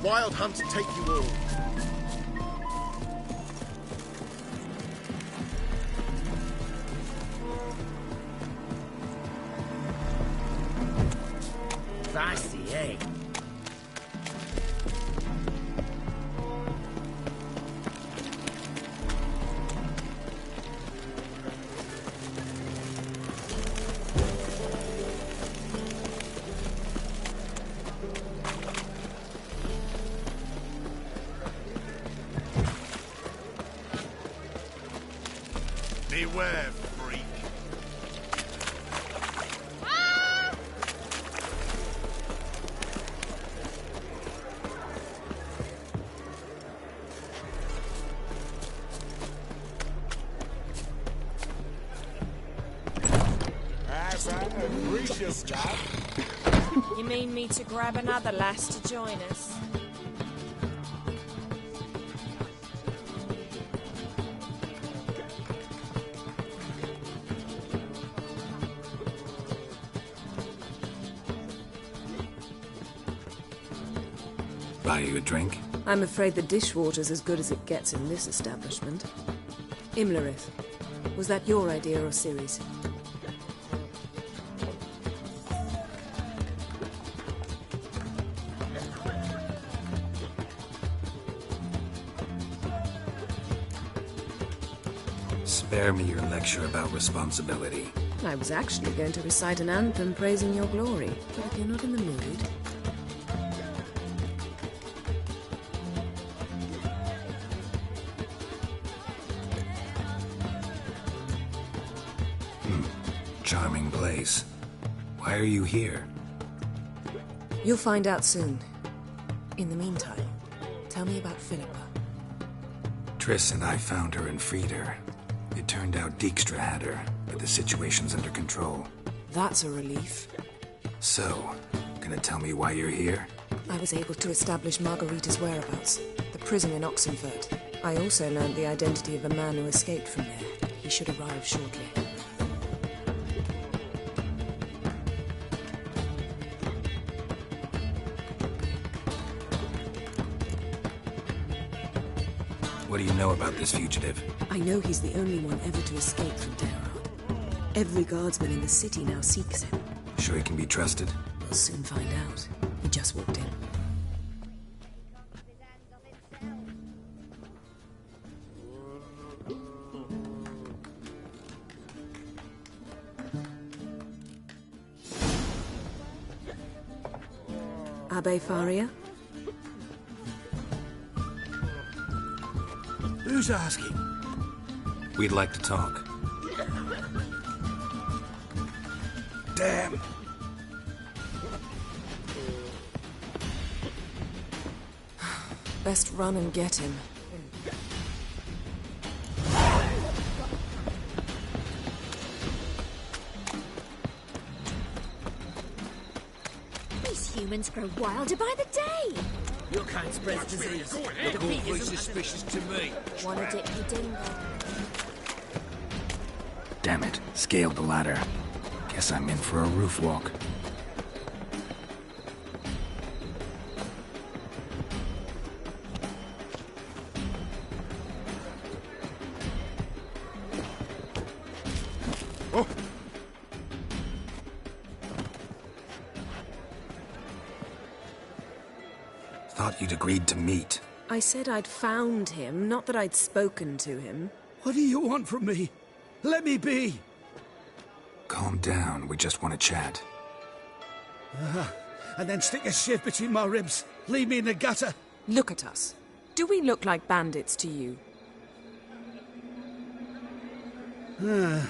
Wild hunt take you all. Spicy, eh? Beware, freak. That's a gracious job. You mean me to grab another lass to join us? Buy you a drink? I'm afraid the dishwater's as good as it gets in this establishment. Imlerith, was that your idea or Ciri's? Spare me your lecture about responsibility. I was actually going to recite an anthem praising your glory, but if you're not in the mood... Charming place. Why are you here? You'll find out soon. In the meantime, tell me about Philippa. Triss and I found her and freed her. It turned out Dijkstra had her, but the situation's under control. That's a relief. So, gonna tell me why you're here? I was able to establish Margarita's whereabouts, the prison in Oxenfurt. I also learned the identity of a man who escaped from there. He should arrive shortly. What do you know about this fugitive? I know he's the only one ever to escape from Tehran. Every guardsman in the city now seeks him. Sure he can be trusted? We'll soon find out. He just walked in. Abbe Faria? Who's asking? We'd like to talk. Damn. Best run and get him. These humans grow wilder by the day. Your kind spreads disease. Look awfully suspicious to me. Wanna dip your dingle? Damn it. Scaled the ladder. Guess I'm in for a roof walk. Oh. Thought you'd agreed to meet. I said I'd found him, not that I'd spoken to him. What do you want from me? Let me be! Calm down, we just want to chat. And then stick a shiv between my ribs. Leave me in the gutter. Look at us. Do we look like bandits to you? No.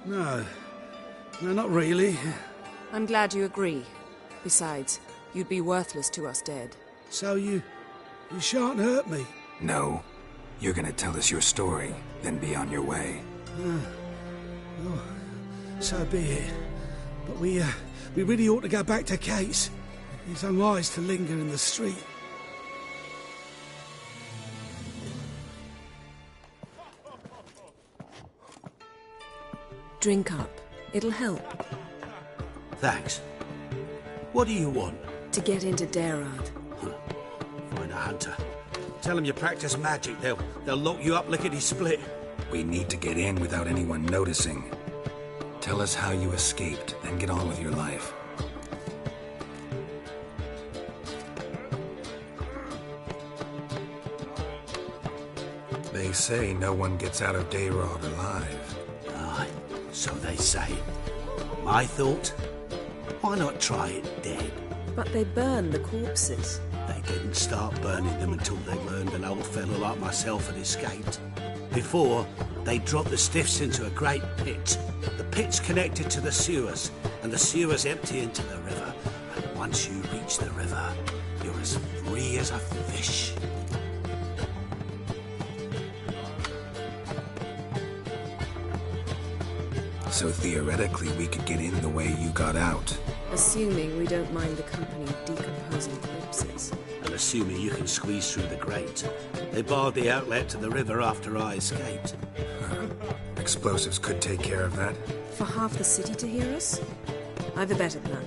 No, not really. I'm glad you agree. Besides, you'd be worthless to us dead. So you shan't hurt me? No. You're gonna tell us your story, then be on your way. Oh, so be it. But we really ought to go back to Kate's. It's unwise to linger in the street. Drink up. It'll help. Thanks. What do you want? To get into Dayrard. Find a hunter. Tell them you practice magic. They'll lock you up lickety-split. We need to get in without anyone noticing. Tell us how you escaped, then get on with your life. They say no one gets out of Dayrard alive. Aye, so they say. My thought? Why not try it dead? But they burn the corpses. They didn't start burning them until they learned an old fellow like myself had escaped. Before, they dropped the stiffs into a great pit. The pit's connected to the sewers, and the sewers empty into the river. And once you reach the river, you're as free as a fish. So theoretically, we could get in the way you got out. Assuming we don't mind the company of decomposing corpses. And assuming you can squeeze through the grate. They barred the outlet to the river after I escaped. Explosives could take care of that. For half the city to hear us? I've a better plan.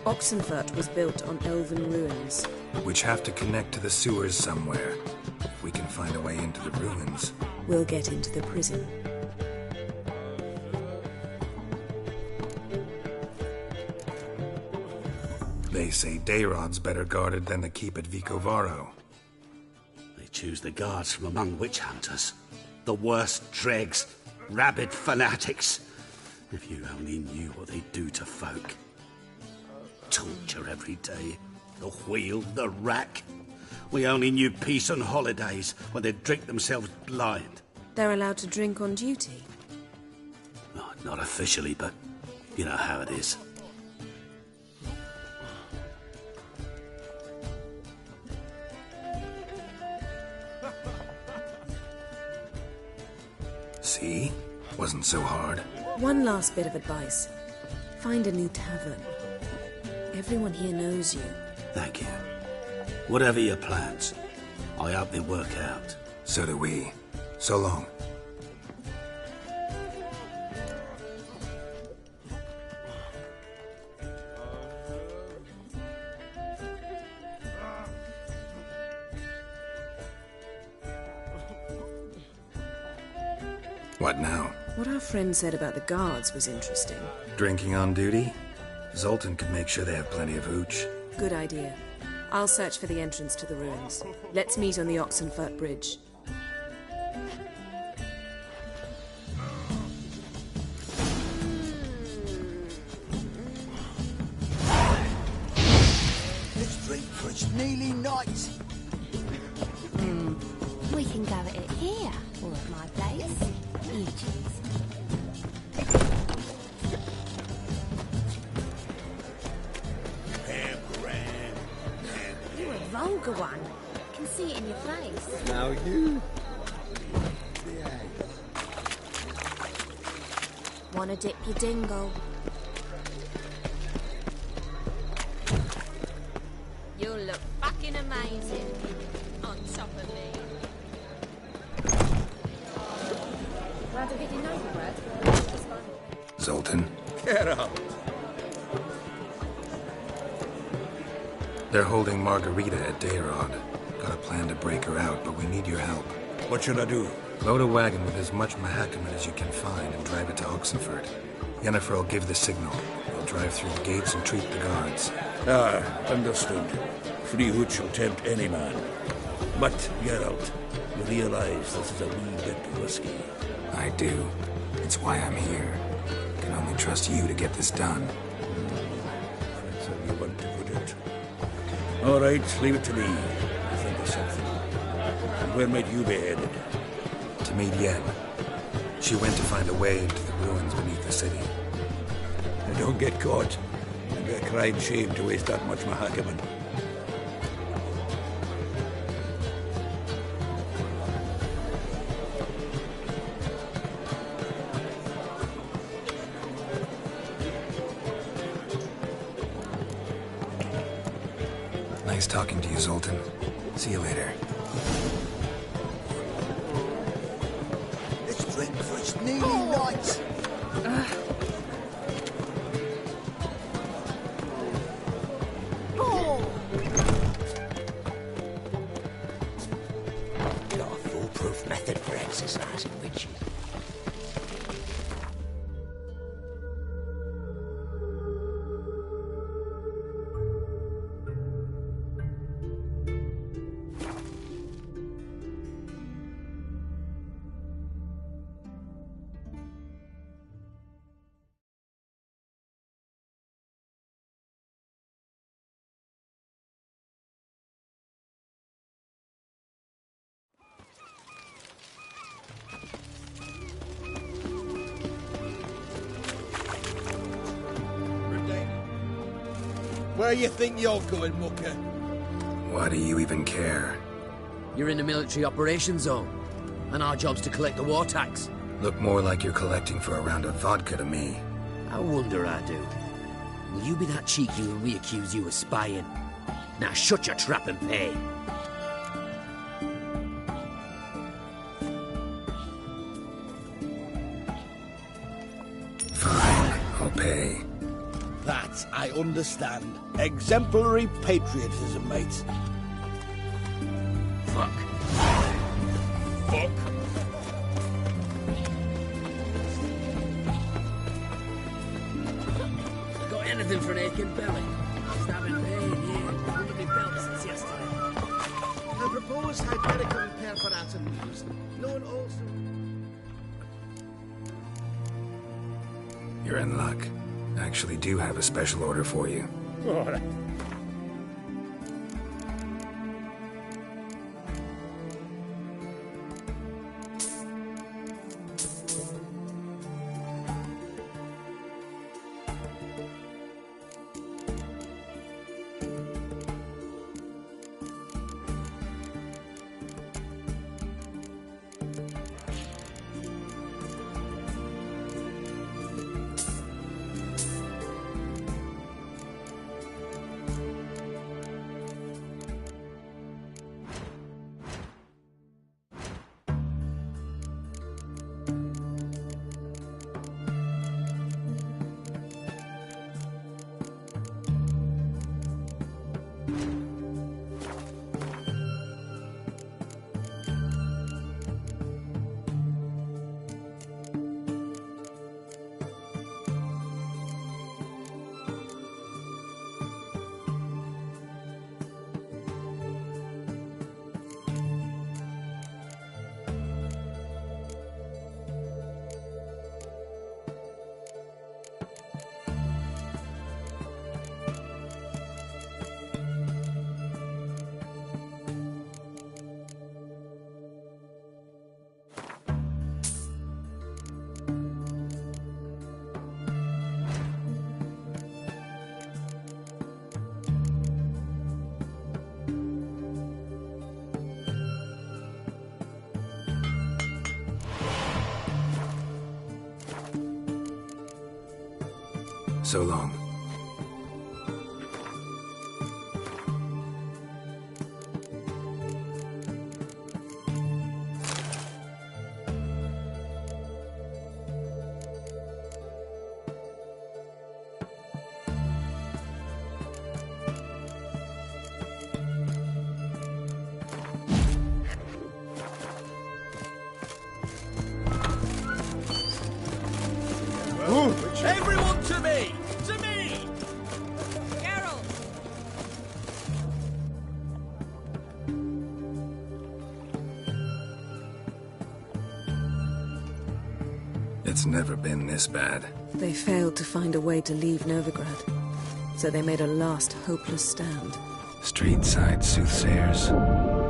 Oxenfurt was built on elven ruins. Which have to connect to the sewers somewhere. If we can find a way into the ruins. We'll get into the prison. They say Dayrod's better guarded than the keep at Vicovaro. They choose the guards from among witch hunters. The worst dregs, rabid fanatics. If you only knew what they do to folk. Torture every day. The wheel, the rack. We only knew peace on holidays when they'd drink themselves blind. They're allowed to drink on duty? No, not officially, but you know how it is. See? Wasn't so hard. One last bit of advice. Find a new tavern. Everyone here knows you. Thank you. Whatever your plans, I hope they work out. So do we. So long. What now? What our friend said about the guards was interesting. Drinking on duty? Zoltan could make sure they have plenty of hooch. Good idea. I'll search for the entrance to the ruins. Let's meet on the Oxenfurt Bridge. Let's drink for it's nearly night. We can go at it here, or at my place. You choose. You're a vulgar one. I can see it in your face. Now you. Wanna dip your dingle? You'll look fucking amazing on top of me. Zoltan? Get up. They're holding Margarita at Dayrod. Got a plan to break her out, but we need your help. What should I do? Load a wagon with as much Mahakaman as you can find and drive it to Oxenfurt. Yennefer will give the signal. We'll drive through the gates and treat the guards. Ah, understood. free hood shall tempt any man. But, Geralt, you realize this is a wee bit risky. I do. It's why I'm here. I can only trust you to get this done. That's how you want to put it. All right, leave it to me. I'll think of something. And where might you be headed? To meet Yen. She went to find a way into the ruins beneath the city. And don't get caught. It'd be a crime shame to waste that much mahakaman. Nice talking to you, Zoltan. See you later. It's dreadful, it's nearly night. Got a foolproof method for exercising witches. Where you think you're going, mucker? Why do you even care? You're in the military operations zone, and our job's to collect the war tax. Look more like you're collecting for a round of vodka to me. I wonder I do. Will you be that cheeky when we accuse you of spying? Now shut your trap and pay. Fine, I'll pay. That I understand. Exemplary patriotism, mate. Fuck. Fuck. Got anything for an aching belly? Stabbing pain, yeah. Under my belt since yesterday. I propose hypericum perforatum used, known also... You're in luck. I actually do have a special order for you. All right. So long. Everyone to me! To me! It's never been this bad. They failed to find a way to leave Novigrad, so they made a last hopeless stand. Street-side soothsayers,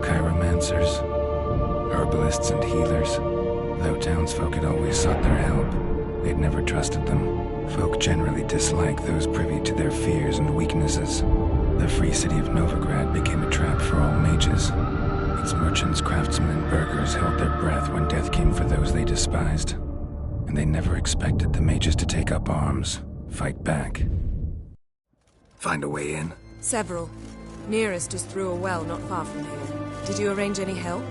chiromancers, herbalists and healers. Though townsfolk had always sought their help, they'd never trusted them. Folk generally disliked those privy to their fears and weaknesses. The free city of Novigrad became a trap for all mages. Its merchants, craftsmen, and burghers held their breath when death came for those they despised. And they never expected the mages to take up arms, fight back. Find a way in? Several. Nearest is through a well not far from here. Did you arrange any help?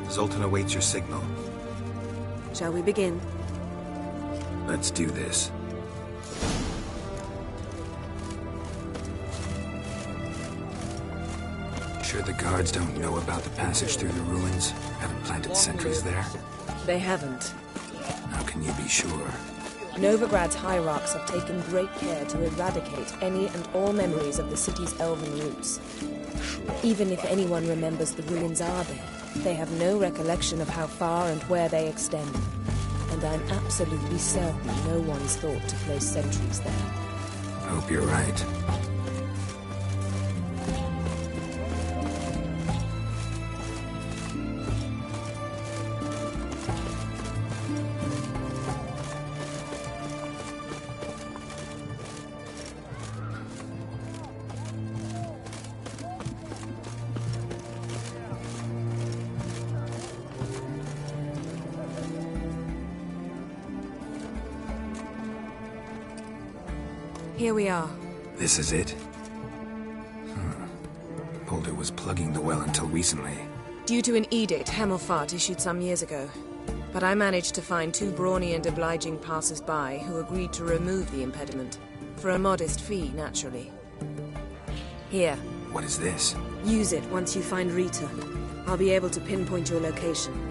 Zoltan awaits your signal. Shall we begin? Let's do this. Sure the guards don't know about the passage through the ruins? Haven't planted sentries there? They haven't. How can you be sure? Novigrad's hierarchs have taken great care to eradicate any and all memories of the city's elven roots. Even if anyone remembers the ruins are there, they have no recollection of how far and where they extend. And I'm absolutely certain no one's thought to place sentries there. Hope you're right. Here we are. This is it? Boulder was plugging the well until recently. Due to an edict Hemelfart issued some years ago. But I managed to find two brawny and obliging passers-by who agreed to remove the impediment. For a modest fee, naturally. Here. What is this? Use it once you find Rita. I'll be able to pinpoint your location.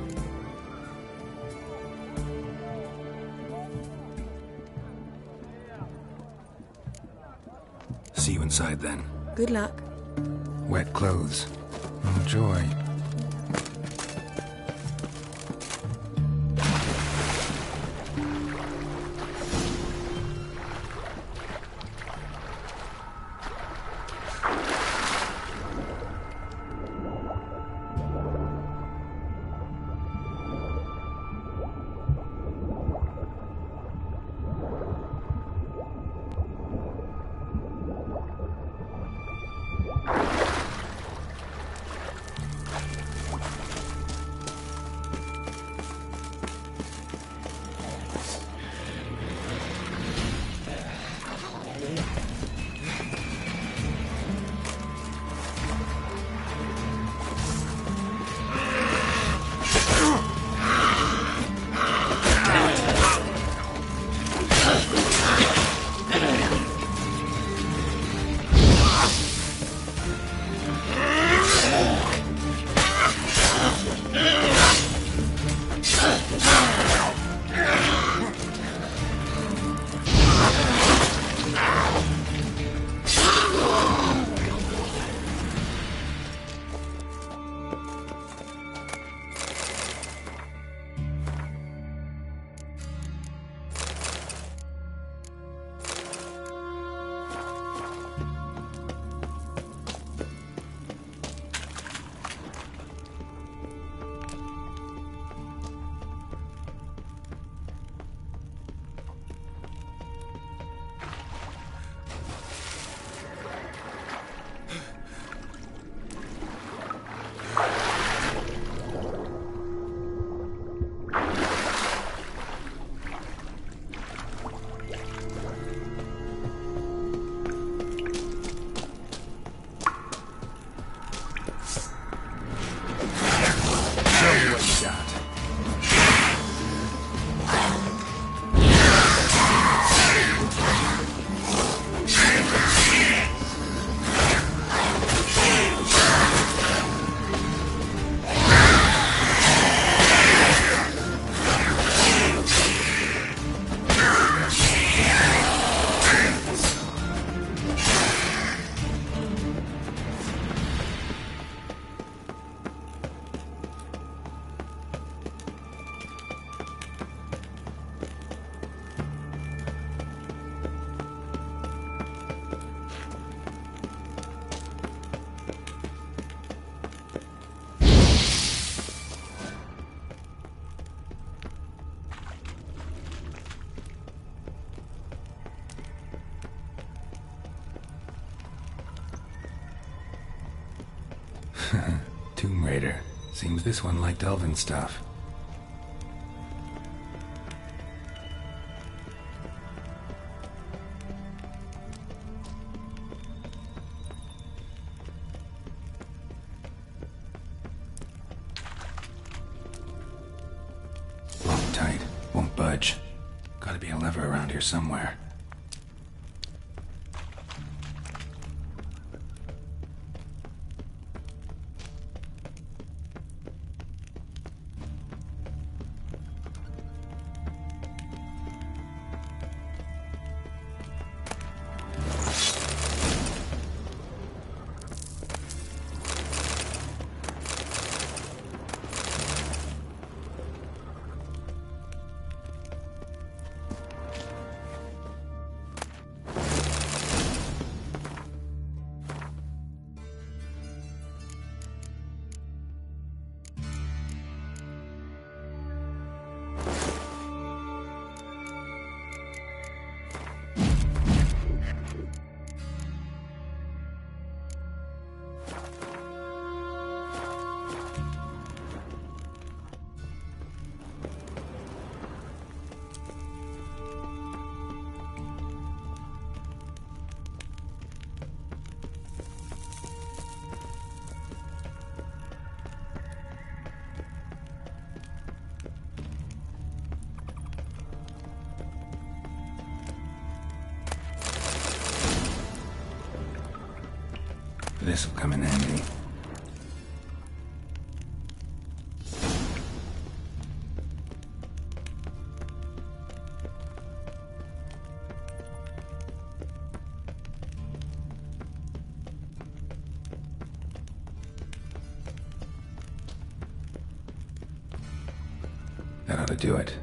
See you inside then. Good luck. Wet clothes. Oh, joy. Tomb Raider. Seems this one liked elven stuff. Locked tight. Won't budge. Gotta be a lever around here somewhere. This'll come in handy. That ought to do it.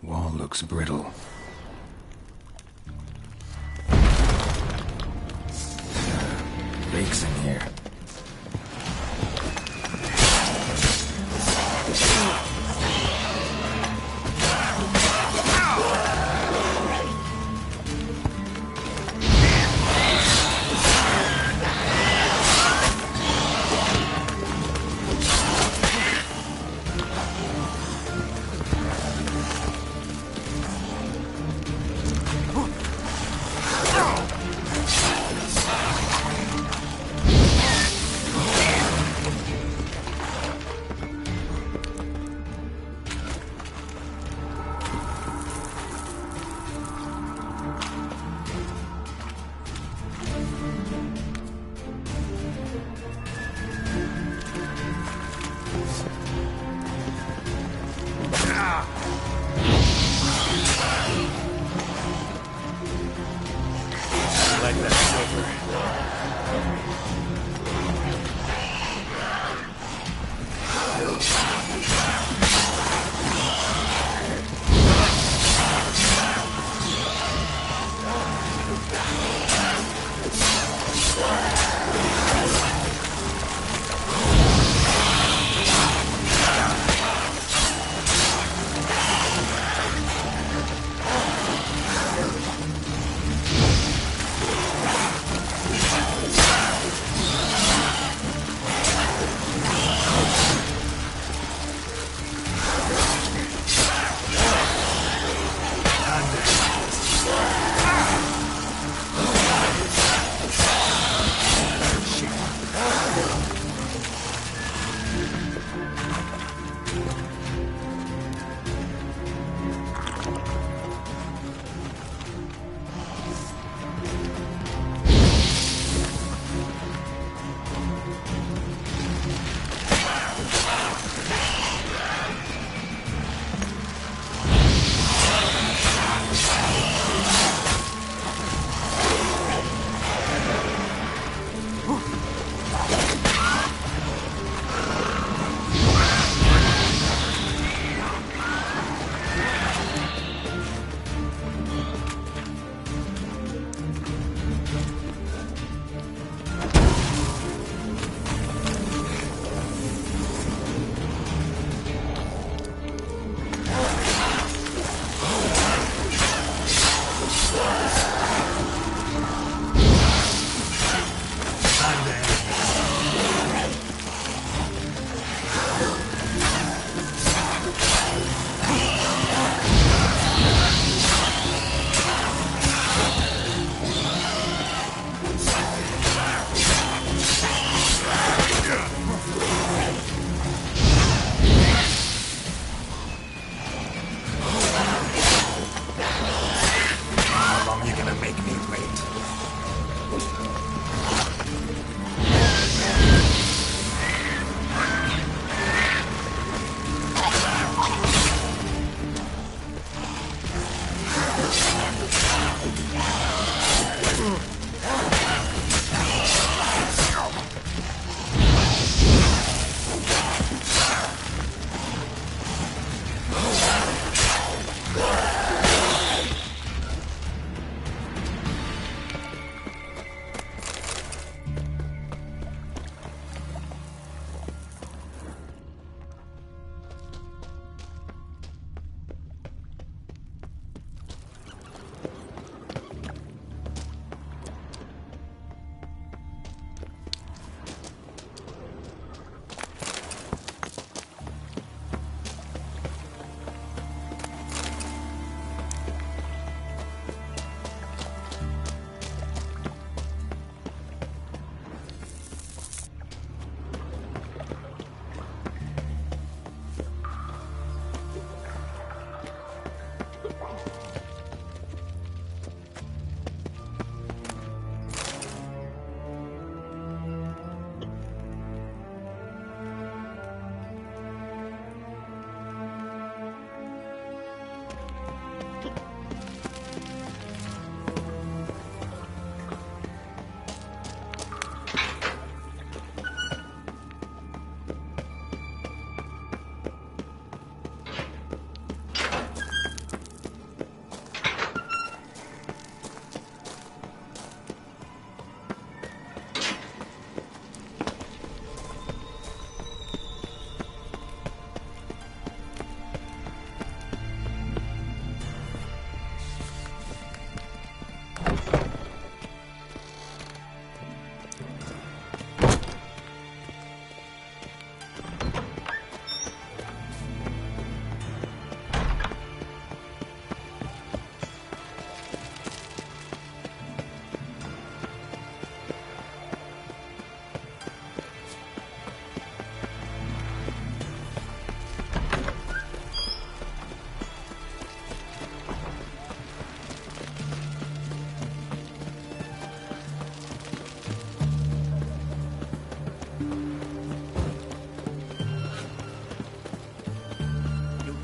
Wall looks brittle. Leaks in here.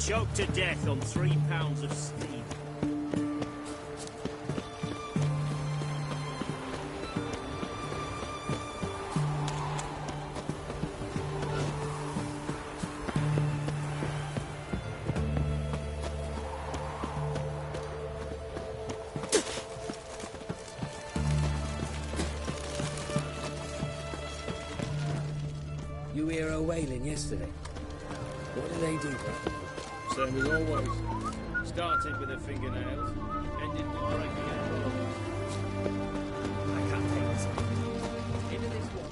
choked to death on 3 pounds of steam. You hear her wailing yesterday? What did they do? Same as always. Started with her fingernails, ended with breaking her bones. I can't take this. Into this one.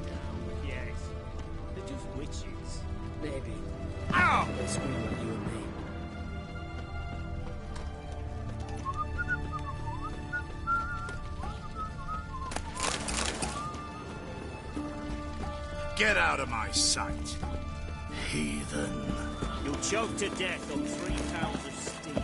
No, yes. They're just witches. Maybe. Ow! They scream like you and me. Get out of my sight, heathen. You'll choke to death on 3 pounds of steam.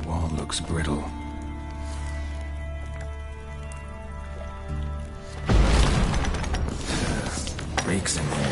Wall looks brittle. Breaks in there.